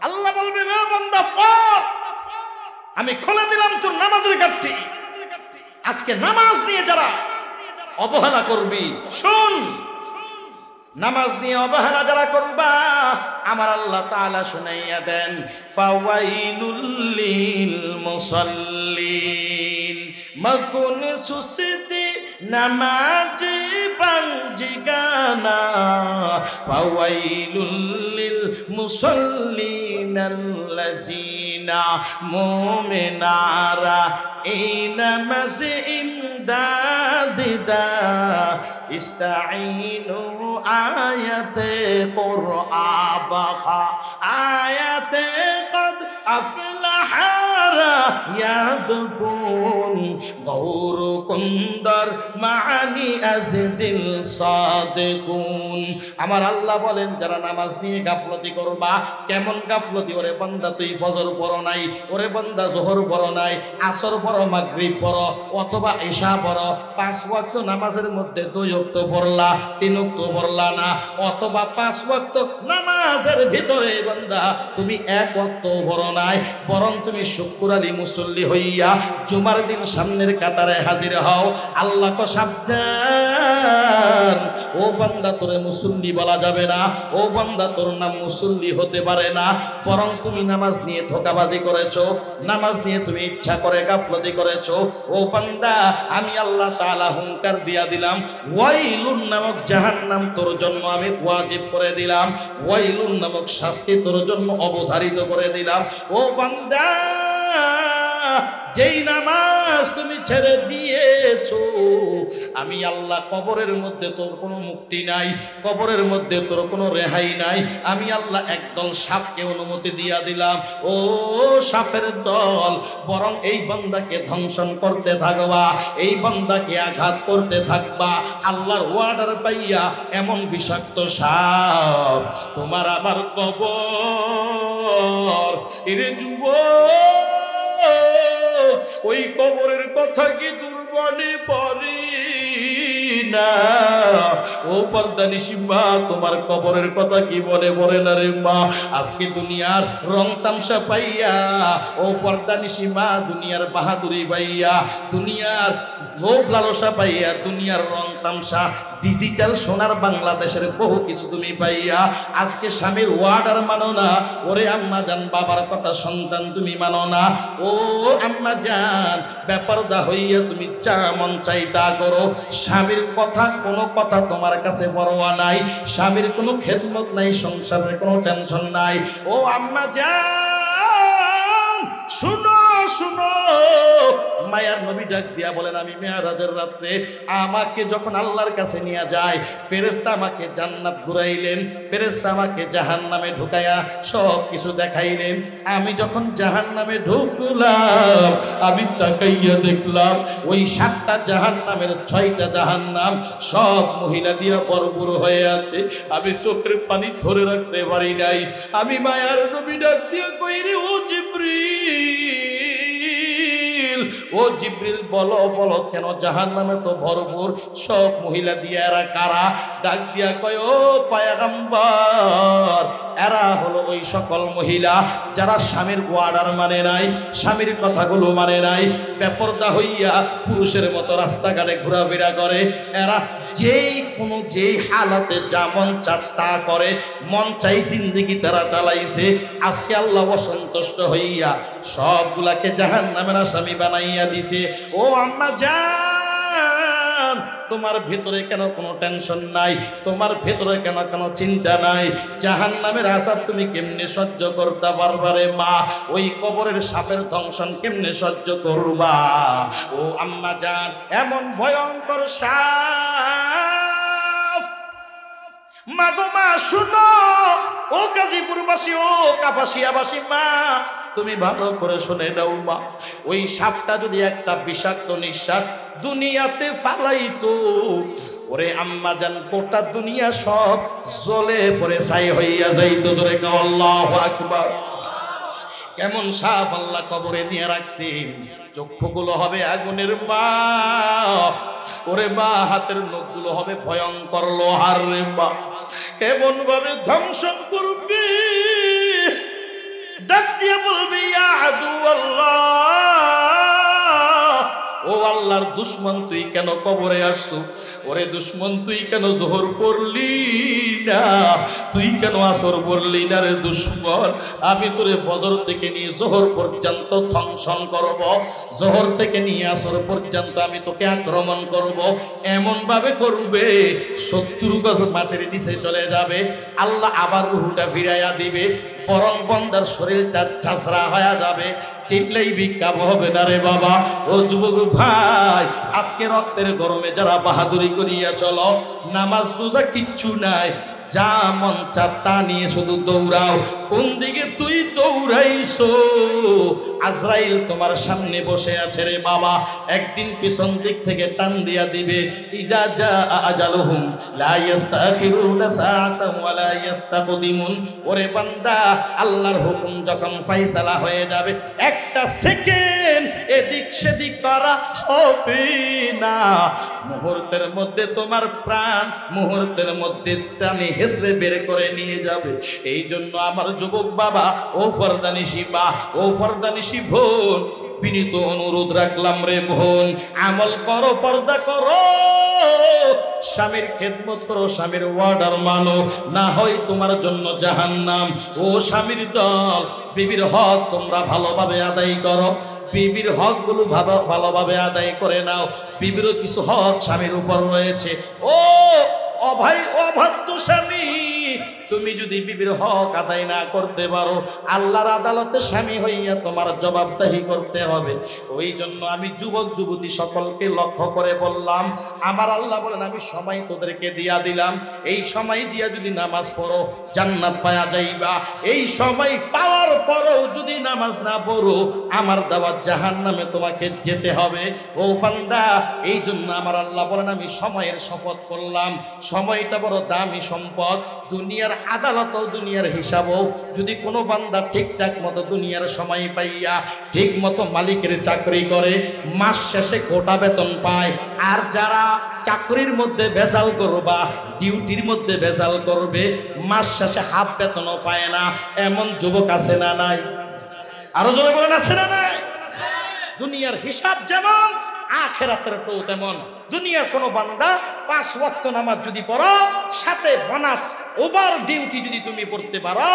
আল্লাহ বলবে রে বান্দা পড়, আমি খুলে দিলাম তোর নামাজের ঘাটতি। আজকে নামাজ নিয়ে যারা অবহেলা করবি, শুন, নামাজ নিয়ে অবহেলা যারা করবা আমার আল্লাহ তাআলা শুনাইয়া দেন, ফাওয়াইলুল লিল মুসাল্লিন, মাকুন সুসিতি নামাজি বাঞ্জিগানা, ফাওয়াইলুল লিল মুসাল্লিন আল্লাযিনা মুমিনারা এই নামাজ ইমদাদিদা ইস্তাঈনু আয়াতে কুরআন বাখা আয়াতে কদ আফলাহারা ইয়াদকুন গৌর কুন্দর মানি আজদিল সাদিকুন। আমার আল্লাহ বলেন যারা নামাজ নিয়ে গাফলতি করবা, কেমন গাফলতি? ওরে বান্দা তুই ফজর পড়ো নাই, ওরে বান্দা যোহর পড়ো নাই, আসর পড়ো, মাগরিব পড়ো, অথবা ইশা পড়ো, 5 ওয়াক্ত নামাজের মধ্যে 2 ওয়াক্ত পড়লা, 3 ওয়াক্ত পড়লা না, অথবা 5 ওয়াক্ত নামাজের ভিতরে বান্দা তুমি 1 ওয়াক্ত পড়ো নাই, বরং তুমি শুকর আলী মুসল্লি হইয়া জুমার দিন সামনের কাতারে হাজির হও। আল্লাহ কো সাবধান, ও বান্দা তোরে মুসল্লি বলা যাবে না, ও বান্দা তোর নাম মুসল্লি হতে পারে না, বরং তুমি নামাজ নিয়ে ধোঁকাবাজি করেছো, নামাজ নিয়ে তুমি ইচ্ছা করে গাফলতি করেছো। ও বান্দা আমি আল্লাহ তাআলা হুঙ্কার দিয়া দিলাম, ওয়াইলুন নামক জাহান্নাম তোর জন্য আমি ওয়াজিব করে দিলাম, ওয়াইলুন নামক শাস্তি তোর জন্য অবধারিত করে দিলাম। ও বান্দা যেই নামাজ তুমি ছেড়ে দিয়েছো আমি আল্লাহ কবরের মধ্যে তোর কোনো মুক্তি নাই, কবরের মধ্যে তোর কোনো রেহাই নাই। আমি আল্লাহ একদল সাপকে অনুমতি দিয়া দিলাম, ও সাপের দল, বরং এই বান্দাকে ধ্বংসন করতে থাকবা, এই বান্দাকে আঘাত করতে থাকবা। আল্লাহর ওয়ার্ডার পাইয়া এমন বিষাক্ত সাপ তোমার আমার কবর। এরে যুবক, ওই কবরের কথা কি দুর্বনে পড়ি না? ও পর্দানিশী মা, তোমার কবরের কথা কি বলে বলে না রে মা? আজকে দুনিয়ার রং তামসা পাইয়া, ও পর্দানিশী মা, দুনিয়ার বাহাদুরি পাইয়া, দুনিয়ার লোভ লালসা পাইয়া, দুনিয়ার রং তামসা, ডিজিটাল সোনার বাংলাদেশের বহু কিছু তুমি পাইয়া আজকে স্বামীর ওয়ার্ডার মানো না। ওরে আম্মা জান, বাবার কথা সন্তান তুমি মানো না। ও আম্মা জান, বেপরদা হইয়া তুমি যা মন চাই তা করো, স্বামীর কথা কোনো কথা তোমার কাছে পরোয়া নাই, স্বামীর কোনো খেদমত নাই, সংসারের কোনো টেনশন নাই। ও আম্মা জান শুনো শুনো, মায়ার নবী ডাক দিয়া বলেন, আমি মেরাজের রাত্রে আমাকে যখন আল্লাহর কাছে নিয়ে যায়, ফেরেশতা আমাকে জান্নাত ঘুরাইলেন, ফেরেশতা আমাকে জাহান্নামে ঢুকাইয়া সব কিছু দেখাইলেন। আমি যখন জাহান্নামে ঢুকলাম, আমি তাকাইয়া দেখলাম ওই 7টা জাহান্নামের 6টা জাহান্নাম সব মহিলা দিয়া ভরপুর হয়ে আছে। আমি চোখের পানি ধরে রাখতে পারি নাই। আমি মায়ার নবী ডাক দিয়া কই রে, ও জিবরিল, ও জিবরিল বলো বলো, কেন জাহান্নামে তো ভরপুর সব মহিলা দিয়ে, এরা কারা? ডাক দিয়া কয়, ও পয়গম্বর, এরা হলো ওই সকল মহিলা যারা স্বামীর ওয়ার্ডার মানে নাই, স্বামীর কথাগুলো মানে নাই, বেপরদা হইয়া পুরুষের মতো রাস্তাঘাটে ঘোরাফেরা করে। এরা যেই হালাতে যা মন চা তা করে, মন চাই জিন্দেগি তারা চালাইছে। আজকে আল্লাহ অসন্তুষ্ট হইয়া সবগুলাকে জাহান্নামের আসামি বানাইয়া দিছে। ও আম্মা জান, তোমার ভিতরে কেন কোনো টেনশন নাই? তোমার ভিতরে কেন কোনো চিন্তা নাই? জাহান্নামের আযাব তুমি কেমনে সহ্য করতে পারবা রে মা? ওই কবরের সাপের দংশন কেমনে সহ্য করবা? ও আম্মা জান, এমন ভয়ঙ্কর সাপ। মা গো মা শুনো, ও গাজীপুরবাসী, ও কাপাসিয়াবাসী মা, তুমি ভালো করে শুনে নাও মা। ওই সাপটা যদি একটা বিষাক্ত নিঃশ্বাস দুনিয়াতে ফালাইতো, ওরে আম্মা জান, গোটা দুনিয়া সব জ্বলে পড়ে ছাই হইয়া যাইতো। জোরে কাও আল্লাহু আকবার। কেমন সাপ আল্লাহ কবরে দিয়ে রাখছেন, চক্ষুগুলো হবে আগুনের মা, ওরে মা হাতের নখগুলো হবে ভয়ঙ্কর লোহার রে মা, এমন ভাবে ধ্বংসন করবে, ডাক দিয়ে বলবে ইয়া আদু আল্লাহ, ও আল্লাহর দুশ্মন তুই কেন কবরে আসছো, ওরে দুশ্মন তুই কেন জোহর পড়লি না, তুই কেন আসর পড়লি না রে দুশ্মন, আমি তোরে ফজর থেকে নিয়ে জোহর পর্যন্ত ধ্বংসন করব, জোহর থেকে নিয়ে আসর পর্যন্ত আমি তোকে আক্রমণ করব, এমন ভাবে করবে 70 গজ মাটির নিচে চলে যাবে, আল্লাহ আবার রুহুটা ফিরাইয়া দিবে, বরং বন্দার শরীরটা ঝাঁঝরা হয়ে যাবে, চিনলেই বিক্ষাপ হবে না রে বাবা। ও যুবক ভাই, আজকে রক্তের গরমে যারা বাহাদুরি করিয়া চলো, নামাজ রোজা কিচ্ছু নাই, যা মন চা তা নিয়ে শুধু দৌড়াও, কোন দিকে তুই দৌড়াইছো, আজরাইল তোমার সামনে বসে আছে রে বাবা, একদিন পিছন দিক থেকে টান দিয়া দিবে, ইযা জা আজালুহুম লা ইস্তাখিরুনা সাআতান ওয়া লা ইস্তাকদিমুন, ওরে বান্দা আল্লাহর হুকুম যখন ফয়সালা হয়ে যাবে, একটা সেকেন্ড এদিক সেদিক করা হবে না, মুহূর্তের মধ্যে তোমার প্রাণ মুহূর্তের মধ্যে টানে হেসড়ে বের করে নিয়ে যাবে। এই জন্য আমার যুবক বাবা, ও পর্দানিশী মা, ও পর্দানিশী বোন, বিনীত অনুরোধ রাখলাম রে বোন, আমল করো, পর্দা করো, স্বামীর খেদমত করো, স্বামীর ওয়ার্ডার মানো, না হয় তোমার জন্য জাহান্নাম। ও স্বামীর দল, বিবির হক তোমরা ভালোভাবে আদায় করো, বিবির হক গুলো ভালোভাবে আদায় করে নাও, বিবিরও কিছু হক স্বামীর উপর রয়েছে। ও অভাই অবাধ্য স্বামী, তুমি যদি বিবির হক আদায় না করতে পারো, আল্লাহর আদালতে স্বামী হইয়া তোমার জবাবদাহি করতে হবে। ওই জন্য আমি যুবক যুবতী সকলকে লক্ষ্য করে বললাম, আমার আল্লাহ বলেন আমি সময় তোদেরকে দিয়া দিলাম, এই সময় দিয়া যদি নামাজ পড়ো জান্নাত পাওয়া যাইবা, এই সময় পাওয়ার পরও যদি নামাজ না পড়ো আমার দাওয়াত জাহান্নামে তোমাকে যেতে হবে। ও বান্দা, এই জন্য আমার আল্লাহ বলেন আমি সময়ের শপথ করলাম, সময়টা বড় দামি সম্পদ, দুনিয়ার আদালত ও দুনিয়ার হিসাবও যদি কোনো বান্দা ঠিকঠাক মতো দুনিয়ার সময় পাইয়া ঠিক মতো মালিকের চাকরি করে, মাস শেষে গোটা বেতন পায়। আর যারা চাকরির মধ্যে ভেজাল করবা, ডিউটির মধ্যে ভেজাল করবে, মাস শেষে হাফ বেতনও পায় না, এমন যুবক আছে না নাই? আরো জোরে বলেন আছে না নাই? দুনিয়ার হিসাব যেমন আখিরাতেরটাও তেমন। দুনিয়ার কোনো বান্দা 5 ওয়াক্ত নামাজ যদি পড়ো, সাথে বোনাস ওভার ডিউটি যদি তুমি পড়তে পারো,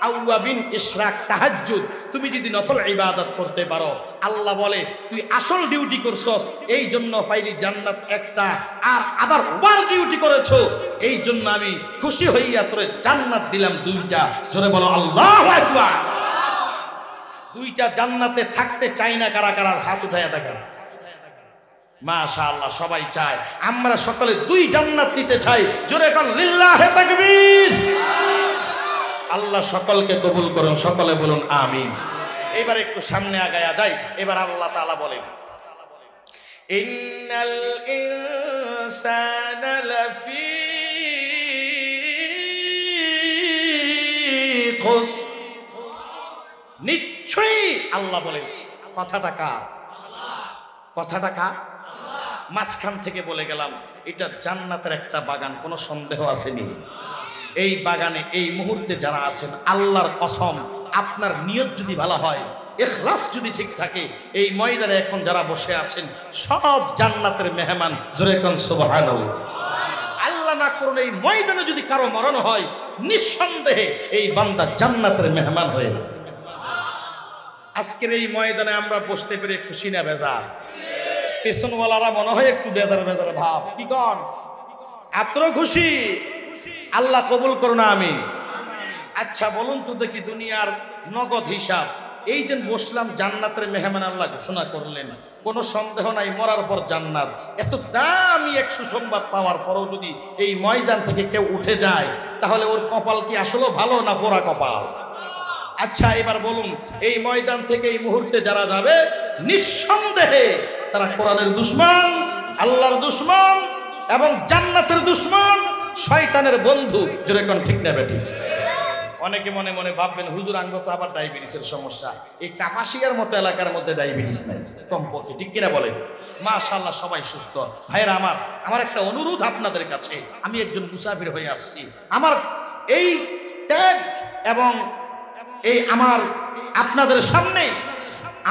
আউয়াবিন ইশরাক তাহাজ্জুদ তুমি যদি নফল ইবাদত করতে পারো, আল্লাহ বলে তুই আসল ডিউটি করছস এই জন্য পাইলি জান্নাত একটা, আর আবার ওভার ডিউটি করেছো এই জন্য আমি খুশি হইয়া তোরে জান্নাত দিলাম 2টা। জোরে বলো আল্লাহু আকবার। 2টা জান্নাতে থাকতে চাই না কারা কারা? হাত উঠাইয়া দেখা। মাশাআল্লাহ, সবাই চায়। আমরা সকলে 2 জান্নাত নিতে চাই। জোরে কোন লিল্লাহে তাকবীর। আল্লাহ সকলকে কবুল করুন, সকলে বলুন আমিন। এবার একটু সামনে আগায়া যাই। এবার আল্লাহ তাআলা বলেন, ইন্নাল ইনসানা লাফি খুসর, নিশ্চয়ই আল্লাহ বলেন। কথাটা কার? কথাটা কার? মাঝখান থেকে বলে গেলাম এটা জান্নাতের একটা বাগান, কোনো সন্দেহ আসেনি। এই বাগানে এই মুহূর্তে যারা আছেন, আল্লাহর কসম আপনার নিয়ত যদি ভালো হয়, ইখলাস যদি ঠিক থাকে, এই ময়দানে এখন যারা বসে আছেন সব জান্নাতের মেহমান। জোরে কোন সুবহানাল্লাহ। আল্লাহ না করুন এই ময়দানে যদি কারো মরণ হয়, নিঃসন্দেহে এই বান্দা জান্নাতের মেহমান হয়ে যাবে। আজকের এই ময়দানে আমরা বসতে পেরে খুশি না বেজার? পেছনওয়ালারা মনে হয় একটু বেজার বেজার ভাব। কি কন? এত খুশি? আল্লাহ কবুল করুন আমিন। আচ্ছা বলুন তো দেখি, দুনিয়ার নগদ হিসাব, এই যে বসলাম জান্নাতের মেহমান আল্লাহ ঘোষণা করলেন, কোনো সন্দেহ নাই মরার পর জান্নাত। এত দামি এক সুসংবাদ পাওয়ার পরও যদি এই ময়দান থেকে কেউ উঠে যায়, তাহলে ওর কপাল কি আসলে ভালো না পোড়া কপাল? আচ্ছা এবার বলুন, এই ময়দান থেকে এই মুহূর্তে যারা যাবে, নিঃসন্দেহে তারা কোরআনের দুশমন, আল্লাহর দুশমন এবং জান্নাতের দুশমন, শয়তানের বন্ধু। যেরকম ঠিক না বেটি? অনেকে মনে মনে ভাববেন হুজুর আঙ্গ তো আবার ডায়াবেটিসের সমস্যা। এই কাপাসিয়ার মতো এলাকার মধ্যে ডায়াবেটিস নাই কমপক্ষে, ঠিক কিনা বলেন? মাশাআল্লাহ সবাই সুস্থ। ভাইরা আমার একটা অনুরোধ আপনাদের কাছে, আমি একজন মুসাফির হয়ে আসছি, আমার এই ত্যাগ এবং এই আমার আপনাদের সামনে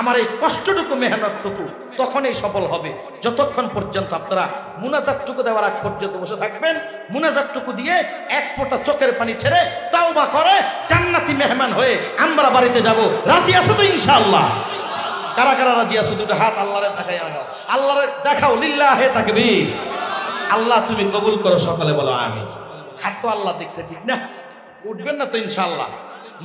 আমার এই কষ্টটুকু মেহনতটুকু তখনই সফল হবে যতক্ষণ পর্যন্ত আপনারা মুনাজাতটুকু দেওয়ার আগ পর্যন্ত বসে থাকবেন। মুনাজাতটুকু দিয়ে এক ফোঁটা চোখের পানি ছেড়ে তাওবা করে জান্নাতি মেহমান হয়ে আমরা বাড়িতে যাব। রাজি আছো তো ইনশাআল্লাহ? কারা কারা রাজি আছো? দুটো হাত আল্লাহরে দেখাই, আল্লাহরে দেখাও, লিল্লাহে তাকবীর। আল্লাহ তুমি কবুল করো, সকালে বলো আমিন। হাত তো আল্লাহ দেখছে, ঠিক না? উঠবেন না তো ইনশাআল্লাহ?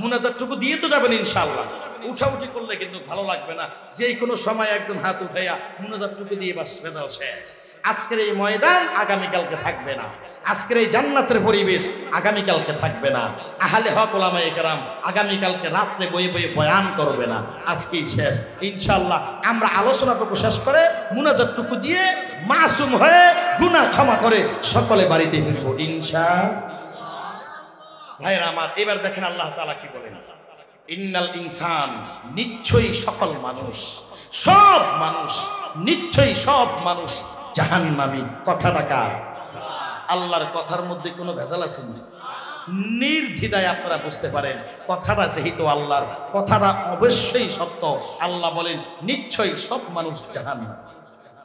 মুনাজাতটুকু দিয়ে তো যাবেন ইনশাআল্লাহ। উঠাউঠি করলে কিন্তু ভালো লাগবে না, যে কোনো সময় একদম হাত উঠাইয়া মুনাজাতটুকু দিয়ে বাস ভেজাল শেষ। আজকের এই ময়দান আগামীকালকে থাকবে না, আজকের এই জান্নাতের পরিবেশ আগামীকালকে থাকবে না। আহলে হক ওলামায়ে কেরাম আগামীকালকে রাত্রে বয়ে বয়ে বয়ান করবে না, আজকেই শেষ ইনশাআল্লাহ। আমরা আলোচনাটুকু শেষ করে মুনাজাতটুকু দিয়ে মাসুম হয়ে গুনাহ ক্ষমা করে সকলে বাড়িতে ফিরবো ইনশাআল্লাহ। ভাইরা আমার, এবার দেখেন আল্লাহ তাআলা কি বলেন, ইন্নাল ইনসান, নিশ্চয়ই সকল মানুষ, সব মানুষ, নিশ্চয়ই সব মানুষ জাহান্নামী। কথাটা কার? আল্লাহর কথার মধ্যে কোনো ভেজাল আছে না? নির্দ্বিধায় আপনারা বুঝতে পারেন কথাটা যেহেতু আল্লাহর, কথাটা অবশ্যই সত্য। আল্লাহ বলেন নিশ্চয়ই সব মানুষ জাহান্নামী।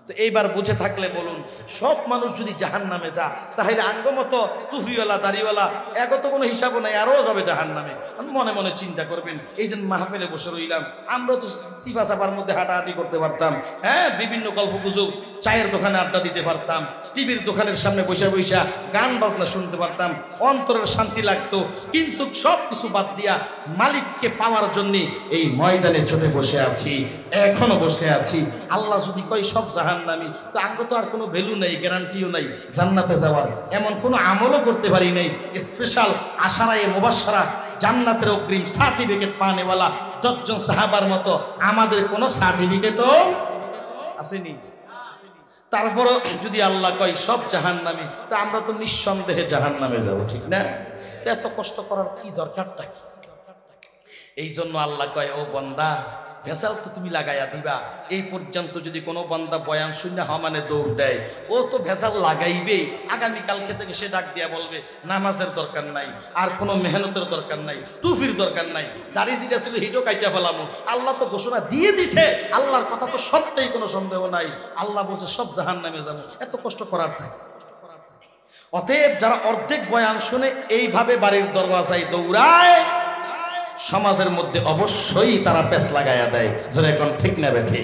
তো এইবার বুঝে থাকলে বলুন, সব মানুষ যদি জাহান্নামে যা, তাহলে আঙ্গমতো টুফিওয়ালা দাড়িওয়ালা এগো কোনো হিসাবও নাই, আরও যাবে জাহান্নামে। মনে মনে চিন্তা করবেন, এই যে মাহফিলে বসে রইলাম, আমরা তো সিফা সাফার মধ্যে হাঁটাহাঁটি করতে পারতাম, হ্যাঁ, বিভিন্ন গল্প গুজব, চায়ের দোকানে আড্ডা দিতে পারতাম, টিভির দোকানের সামনে বসে বসে গান বাজনা শুনতে পারতাম, অন্তরের শান্তি লাগতো। কিন্তু সব কিছু বাদ দিয়া মালিককে পাওয়ার জন্য এই ময়দানে চটে বসে আছি, এখনো বসে আছি। আল্লাহ যদি কয় সব জাহান্নামী, তো আঙ্গ তো আর কোনো ভ্যালু নাই, গ্যারান্টিও নাই জান্নাতে যাওয়ার, এমন কোনো আমলও করতে পারি নাই। স্পেশাল আশারায়ে মুবাশশারা জান্নাতের অগ্রিম সার্টিফিকেট পানেওয়ালা 10 জন সাহাবার মতো আমাদের কোনো সার্টিফিকেটও আসেনি। তারপরও যদি আল্লাহ কয় সব জাহান্নামী, তা আমরা তো নিঃসন্দেহে জাহান্নামে যাব, ঠিক না? তো এত কষ্ট করার কি দরকারটা কি? এই জন্য আল্লাহ কয়, ও বান্দা, ভেসাল তো তুমি লাগাইয়া দিবা। এই পর্যন্ত যদি কোনো বান্দা বয়ান শুনে মানে দৌড় দেয়, ও তো ভেসাল লাগাইবেই। আগামীকালকে থেকে সে ডাক দিয়া বলবে নামাজের দরকার নাই, আর কোনো মেহনতের দরকার নাই, টুফির দরকার নাই, দাড়ি জিরা ছিল হিডো কাইটা ফেলামো। আল্লাহ তো ঘোষণা দিয়ে দিছে, আল্লাহর কথা তো সত্যই কোনো সন্দেহ নাই। আল্লাহ বলছে সব জাহান্নামে যাবো, এত কষ্ট করার থাকে। অতএব যারা অর্ধেক বয়ান শুনে এইভাবে বাড়ির দরওয়াজায় দৌড়ায়, সমাজের মধ্যে অবশ্যই তারা পেছ লাগাইয়া দেয়। জোরে কোন ঠিক না বেঠি?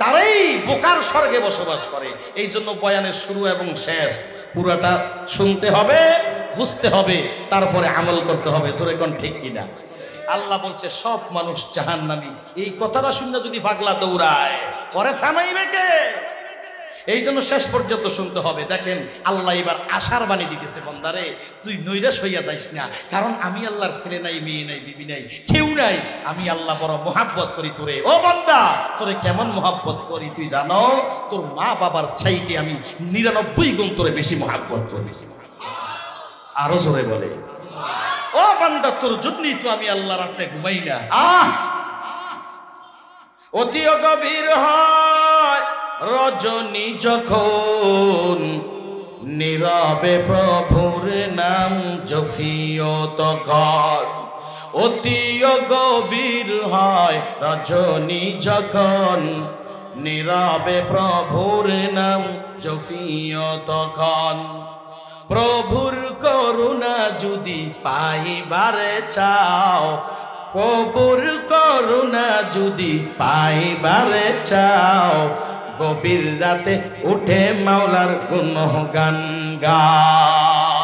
তারাই বোকার স্বর্গে বসবাস করে। এই জন্য বয়ানের শুরু এবং শেষ পুরাটা শুনতে হবে, বুঝতে হবে, তারপরে আমল করতে হবে। জোরে কোন ঠিক কিনা? আল্লাহ বলছে সব মানুষ জাহান্নামী। এই কথাটা শুনে যদি পাগলা দৌড়ায়, পরে থামাইবে কে? এই জন্য শেষ পর্যন্ত শুনতে হবে। দেখেন আল্লাহ এবার আশার বাণী দিতেছে, বান্দারে তুই নৈরাশ হইয়া যাইস না, কারণ আমি আল্লাহর ছেলে নাই, মেয়ে নাই, বিবি নাই, কেউ নাই। আমি আল্লাহ বড় মোহাব্বত করি তোরে। ও বান্দা, তোরে কেমন মোহাব্বত করি তুই জানো? তোর মা বাবার চাইতে আমি 99 গুণ তোরে বেশি মোহাব্বত করি। আরো জোরে বলে, ও বান্দা, তোর জন্যই তো আমি আল্লাহ রাতে ঘুমাই না। অতি গভীর হয় রজনী যখন, নীরবে প্রভুর নাম জপিও তখন। অতি গভীর হয় রজনী যখন, নীরবে প্রভুর নাম জপিও তখন। প্রভুর করুণা যদি পাইবারে চাও, প্রভুর করুণা যদি পাইবারে চাও, গভীর রাতে উঠে মাওলার গুণগান গাও।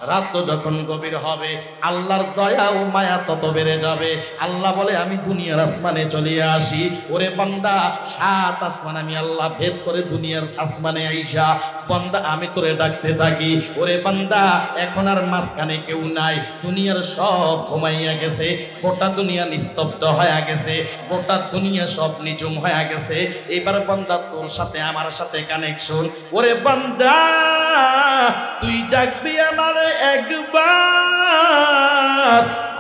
রাত যখন গভীর হবে, আল্লাহর দয়া ও মায়া তত বেড়ে যাবে। আল্লাহ বলে আমি দুনিয়ার আসমানে চলে আসি। ওরে বান্দা, 7 আসমান আমি আল্লাহ ভেদ করে দুনিয়ার আসমানে আইসা বান্দা আমি তোরে ডাকতে থাকি। ওরে বান্দা, এখন আর মাঝখানে কেউ নাই, দুনিয়ার সব ঘুমাইয়া গেছে, গোটা দুনিয়া নিস্তব্ধ হয়ে গেছে, গোটা দুনিয়া সব নিঝুম হয়ে গেছে। এবার বান্দা তোর সাথে আমার সাথে কানেকশন। ওরে বান্দা, তুই ডাকবি আমারে একবার,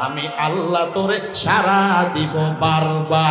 আমি আল্লাহ তোরে সারা দিব বারবার।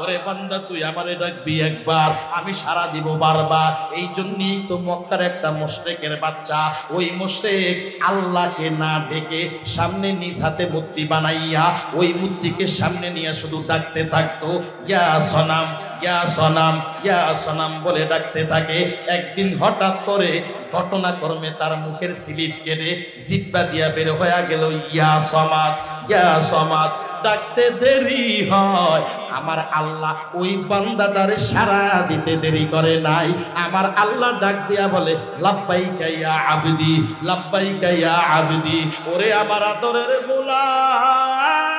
ওরে বান্দা তুই আমারে ডাকবি একবার, আমি সারা দিব বারবার। এই জন্যই তো মক্কার একটা মুশরিকের বাচ্চা, ওই মুশরিক আল্লাহকে না ডেকে সামনে নিজ হাতে মূর্তি বানাইয়া ওই মূর্তিকে সামনে নিয়ে শুধু ডাকতে থাকতো, ইয়া সনাম ইয়া সনাম ইয়া সনাম বলে ডাকতে থাকে। একদিন হঠাৎ করে ঘটনাক্রমে তার মুখের স্লিপ কেটে জিহ্বা দিয়া বের হয়ে গেল ইয়া সমাদ ইয়া সমাদ। ডাকতে দেরি হয়, আমার আল্লাহ ওই বান্দাটারে সারা দিতে দেরি করে নাই। আমার আল্লাহ ডাক দিয়া বলে লাব্বাইকা ইয়া আবদি লাব্বাইকা ইয়া আবদি। ওরে আমার আদরের গোলাম,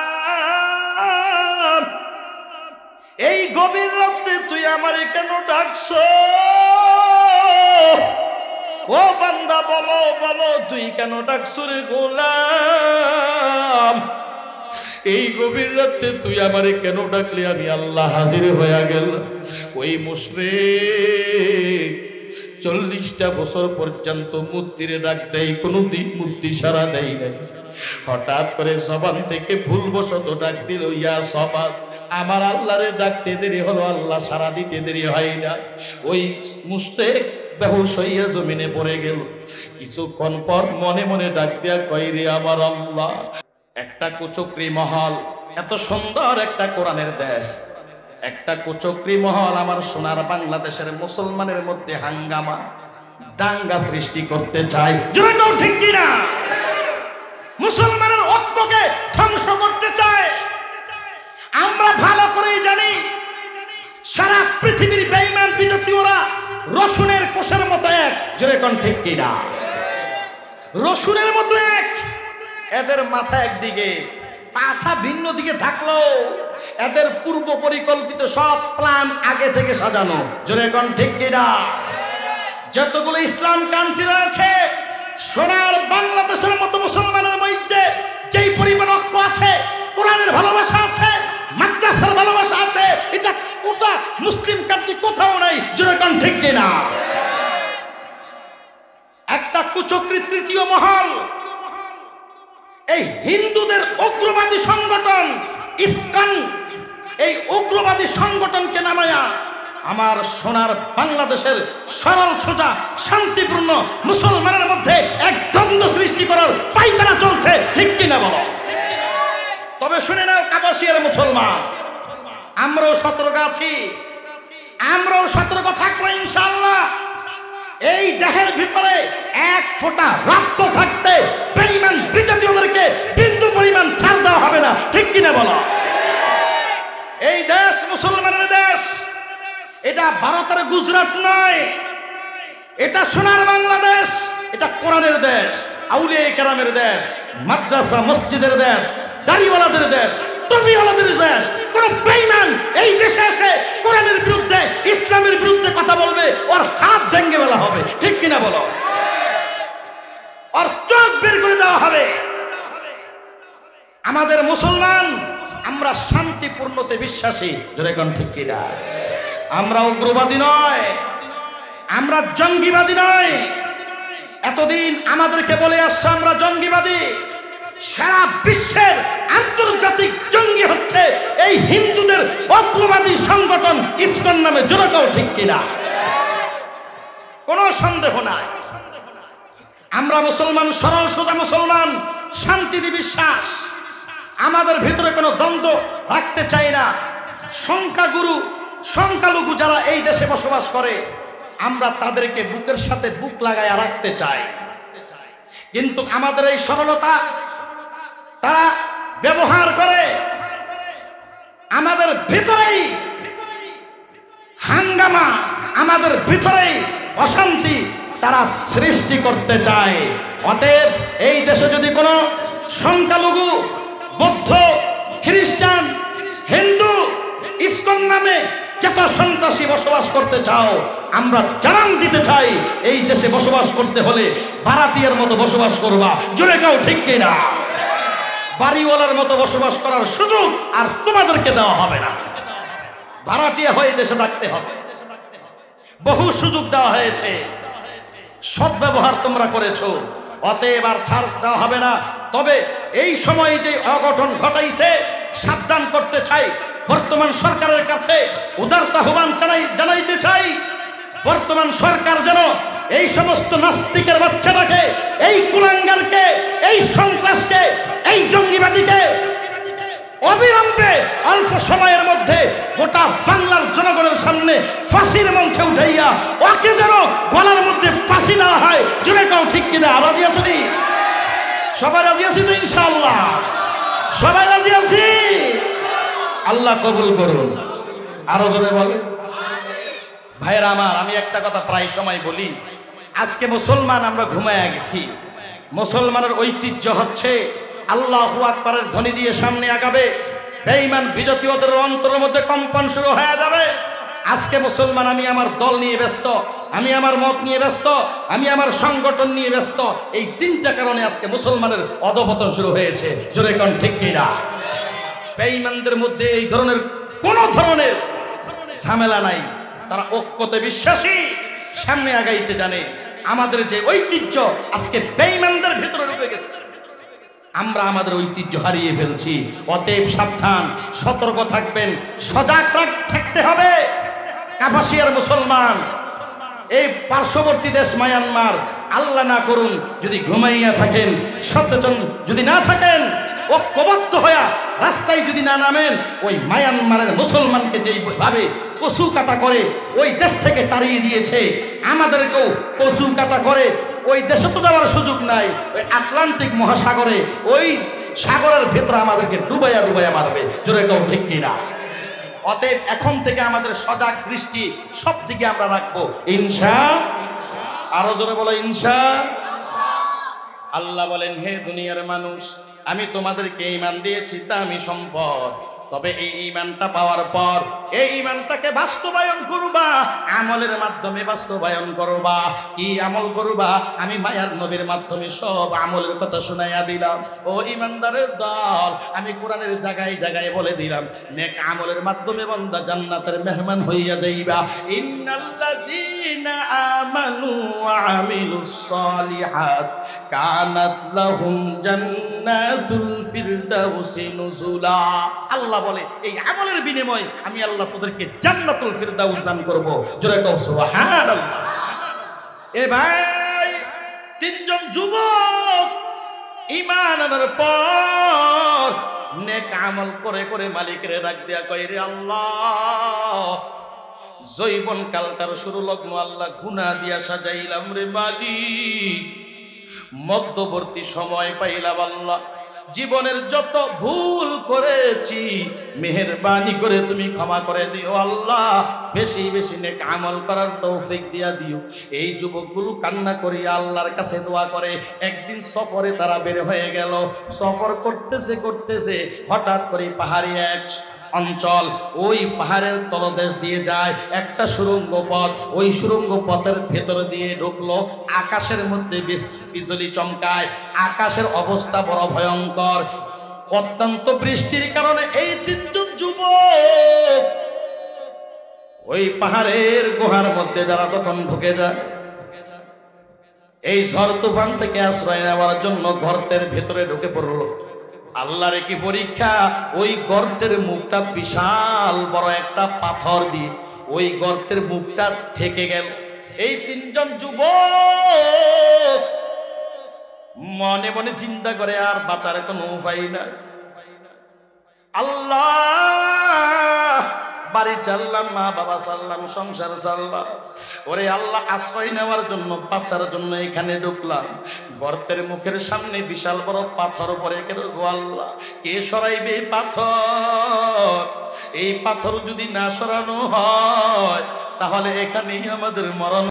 এই গভীর রাত্রে তুই আমারে কেন ডাকছো? ও বান্দা বলো বলো তুই কেন ডাকছো রে গোলাম? এই গভীর রাতে তুই আমারে কেন ডাকলি? আমি আল্লাহ হাজির হয়ে গেল। ওই মুশরিক 40টা বছর পর্যন্ত মূর্তিরে ডাক দেয়, কোনদিন মূর্তি সারা দেয় নাই। হঠাৎ করে জবান থেকে ভুলবশত ডাক দিল ইয়া সমাদ। আমার আল্লাহরে ডাকতে দেরি হলো, আল্লাহ সারা দিতে দেরি হয় না। ওই মুশরিক বেহুশ হইয়া জমিনে পড়ে গেল। কিছুক্ষণ পর মনে মনে ডাক দিয়া কয় রে আমার আল্লাহ, একটা কুচক্রি মহল, এত সুন্দর একটা কোরআনের দেশ, একটা কুচক্রি মহল আমার সোনার বাংলাদেশের মুসলমানের মধ্যে হাঙ্গামা দাঙ্গা সৃষ্টি করতে চায়। জোরেটাও ঠিক কিনা? মুসলমানের ঐক্যকে ধ্বংস করতে চায়। আমরা ভালো করেই জানি সারা পৃথিবীর বেঈমান বিজাতীয়রা রসুনের কোষের মতো এক। জোরে কোন ঠিক কিনা? রসুনের মতো এক। এদের মাথা একদিকে, পাছা ভিন্ন দিকে থাকলো, এদের পূর্ব পরিকল্পিত সব প্ল্যান আগে থেকে সাজানো। জোরে কোন ঠিক কিনা? যতগুলো ইসলাম কান্ট্রি রয়েছে, সোনার বাংলাদেশের মতো মুসলমানের মধ্যে যেই পরিমাণ ঐক্য আছে, কোরআনের ভালোবাসা আছে, মাদ্রাসার ভালোবাসা আছে, এটা কোটা মুসলিম কান্ট্রি কোথাও নাই। জোরে কোন ঠিক কিনা? একটা কুচক্রী তৃতীয় মহল, এই হিন্দুদের উগ্রবাদী সংগঠন ইসকন, এই উগ্রবাদী সংগঠনকে নামায়া আমার সোনার বাংলাদেশের সরল সোজা শান্তিপূর্ণ মুসলমানের মধ্যে এক দ্বন্দ্ব সৃষ্টি করার পায়তারা চলছে। ঠিক কিনা বলো? তবে শুনে নাও কাপাসিয়ার মুসলমান, আমরাও সতর্ক আছি, আমরাও সতর্ক থাকবো ইনশাআল্লাহ। এই দেহের ভিতরে এক ফোঁটা রক্ত থাকতে বেঈমান বিজাতীয়দেরকে বিন্দু পরিমাণ ছাড় দেওয়া হবে না। ঠিক কিনা বলো? এই দেশ মুসলমানের দেশ, এটা ভারতের গুজরাট নয়, এটা সোনার বাংলাদেশ, এটা কোরআনের দেশ, আউলিয়া কেরামের দেশ, মাদ্রাসা মসজিদের দেশ, দাড়িওয়ালাদের দেশ, টুপিওয়ালাদের দেশ। কোন বেঈমান এই দেশে এসে কোরআনের বিরুদ্ধে, ইসলামের বিরুদ্ধে কথা বলবে, ওর হাত ভেঙে ফেলা হবে। ঠিক কিনা বলো? ওর চোখ বের করে দেওয়া হবে। আমাদের মুসলমান, আমরা শান্তিপূর্ণতে বিশ্বাসী। জোরে কোন ঠিক কিনা? আমরা উগ্রবাদী নয়, আমরা জঙ্গিবাদী নয়। এতদিন আমাদেরকে বলে আসছে আমরা জঙ্গিবাদী। সারা বিশ্বের আন্তর্জাতিক জঙ্গি হচ্ছে এই হিন্দুদের উগ্রবাদী সংগঠন ইসকন নামে। জোরে কোন ঠিক কিনা? কোনো সন্দেহ নাই। আমরা মুসলমান, সরল সোজা মুসলমান, শান্তিতে বিশ্বাস। আমাদের ভিতরে কোনো দ্বন্দ্ব রাখতে চাই না। সংখ্যাগুরু সংখ্যালঘু যারা এই দেশে বসবাস করে, আমরা তাদেরকে বুকের সাথে বুক লাগায় রাখতে চাই। কিন্তু আমাদের এই সরলতা তারা ব্যবহার করে আমাদের ভিতরেই হাঙ্গামা, আমাদের ভিতরেই অশান্তি তারা সৃষ্টি করতে চায়। অতএব এই দেশে যদি কোনো সংখ্যালঘু, বৌদ্ধ, খ্রিস্টান, হিন্দু, ইসকন নামে যত সন্ত্রাসী বসবাস করতে চাও, আমরা জানান দিতে চাই এই দেশে বসবাস করতে হলে ভাড়াটিয়ার মতো বসবাস করবা। জোরে কাও ঠিক কিনা? বাড়িওয়ালার মতো বসবাস করার সুযোগ আর তোমাদেরকে দেওয়া হবে না। ভাড়াটিয়া হয়ে দেশে থাকতে হবে। বহু সুযোগ দেওয়া হয়েছে, সদ্ব্যবহার তোমরা করেছো, অতএব আর ছাড় দেওয়া হবে না। তবে এই সময় যে অঘটন ঘটাইছে, সাবধান করতে চাই, বর্তমান সরকারের কাছে উদারতা আহ্বান জানাইতে চাই, বর্তমান সরকার যেন এই সমস্ত নাস্তিকের বাচ্চাটাকে, এই কুলাঙ্গারকে, এই সন্ত্রাসকে, এই জঙ্গিবাদীকে অবিলম্বে অল্প সময়ের মধ্যে গোটা বাংলার জনগণের সামনে ফাঁসির মঞ্চে উঠাইয়া ওকে যেন গলার মধ্যে ফাঁসি দেওয়া হয়। জুড়ে কাউ ঠিক কিনা? রাজি আছি? সবাই রাজি আছি তো? ইনশাআল্লাহ সবাই রাজি আছি। আল্লাহ কবুল করুন। আরো জোরে বলে। ভাইরা আমার, আমি একটা কথা প্রায় সময় বলি, আজকে মুসলমান আমরা ঘুমায়া গেছি। মুসলমানের ঐতিহ্য হচ্ছে আল্লাহু আকবারের ধ্বনি দিয়ে সামনে আগাবে, বেঈমান বিজতি ওদের অন্তরের মধ্যে কম্পন শুরু হয়ে যাবে। আজকে মুসলমান, আমি আমার দল নিয়ে ব্যস্ত, আমি আমার মত নিয়ে ব্যস্ত, আমি আমার সংগঠন নিয়ে ব্যস্ত। এই তিনটা কারণে আজকে মুসলমানের অধঃপতন শুরু হয়েছে। জোরে কোন ঠিক কিনা? বেঈমানদের মধ্যে এই ধরনের কোন ধরনের ঝামেলা নাই, তারা ঐক্যতে বিশ্বাসী, সামনে আগাইতে জানে। আমাদের যে ঐতিহ্য আজকে বেঈমানদের ভিতরে ঢুকে গেছে, আমরা আমাদের ঐতিহ্য হারিয়ে ফেলছি। অতএব সাবধান, সতর্ক থাকবেন, সজাগ থাকতে হবে। কাপাসিয়ার মুসলমান, এই পার্শ্ববর্তী দেশ মায়ানমার, আল্লাহ না করুন যদি ঘুমাইয়া থাকেন, সচেতন যদি না থাকেন, ঐক্যবদ্ধ হয়ে রাস্তায় যদি না নামেন, ওই মায়ানমারের মুসলমানকে যেইভাবে কচু কাটা করে ওই দেশ থেকে তাড়িয়ে দিয়েছে, আমাদেরকেও কচু কাটা করে ওই দেশে তো যাওয়ার সুযোগ নাই, ওই আটলান্টিক মহাসাগরে, ওই সাগরের ভেতরে আমাদেরকে ডুবাইয়া ডুবাইয়া মারবে। জোরে কেউ ঠিক কিনা? অতএব এখন থেকে আমাদের সজাগ দৃষ্টি সব দিকে আমরা রাখবো, ইনশা। আরো জোরে বলো ইনশা। আল্লাহ বলেন, হে দুনিয়ার মানুষ, আমি তোমাদেরকে ঈমান দিয়েছি, তা আমি সম্পদ। তবে এই ঈমানটা পাওয়ার পর এই ঈমানটাকে বাস্তবায়ন করবা, আমলের মাধ্যমে বাস্তবায়ন করবা। কি আমল করবা? আমি মায়ার নবীর মাধ্যমে সব আমলের কথা শোনাইয়া দিলাম। ও ঈমানদারের দল, আমি কোরআনের জায়গায় জায়গায় বলে দিলাম, নেক আমলের মাধ্যমে বান্দা জান্নাতের মেহমান হইয়া যাইবা। ইন্নাল্লাযীনা আমানু ওয়া আমিলুস সালিহাত কানাত লাহুম জান্নাতুল ফিরদাউসি নুজুলা। আল্লাহ বলে, এই আমলের বিনিময়ে আমি আল্লাহ তোদেরকে জান্নাতুল ফিরদাউস দান করব। জোরে কও সুবহানাল্লাহ। এ ভাই, তিনজন যুবক ঈমান আনার পর নেক আমল করে করে মালিকের ডাক দিয়া কয়, রে আল্লাহ, জৈবন কালটার শুরু লগ্ন আল্লাহ গুনাহ দিয়া সাজাইলাম রে মালিক, মধ্যবর্তী সময় পাইলাম আল্লাহ, জীবনের যত ভুল করেছি মেহেরবানি করে তুমি ক্ষমা করে দিও আল্লাহ, বেশি বেশি নেক আমল করার তৌফিক দিয়া দিও। এই যুবকগুলো কান্না করি আল্লাহর কাছে দোয়া করে। একদিন সফরে তারা বের হয়ে গেল। সফর করতেছে করতেছে হঠাৎ করে পাহাড়ি এক অঞ্চল, ওই পাহাড়ের তলদেশ দিয়ে যায় একটা সুড়ঙ্গ পথ। ওই সুড়ঙ্গ পথের ভেতর দিয়ে ঢুকলো। আকাশের মধ্যে বিজলি চমকায়, আকাশের অবস্থা বড় ভয়ঙ্কর। অত্যন্ত বৃষ্টির কারণে এই তিনজন যুবক ওই পাহাড়ের গুহার মধ্যে যারা তখন ঢুকে যায়, এই ঝড় তুফান থেকে আশ্রয় নেওয়ার জন্য গর্তের ভেতরে ঢুকে পড়লো। আল্লাহর কি পরীক্ষা! ওই গর্তের মুখটা বিশাল বড় একটা পাথর দিয়ে ওই গর্তের মুখটা ঢেকে গেল। এই তিনজন যুবক মনে মনে চিন্তা করে, আর বাঁচার কোনো উপায় নাই। আল্লাহ, বাড়ি চাললাম, মা বাবা চাললাম, সংসার চাললাম, ওরে আল্লাহ আশ্রয় নেওয়ার জন্য বাঁচার জন্য এখানে ঢুকলাম। গর্তের মুখের সামনে বিশাল বড় পাথর পড়ে গেল। গো আল্লাহ, কে সরাইবে এই পাথর? এই পাথর যদি না সরানো হয় তাহলে এখানেই আমাদের মরণ।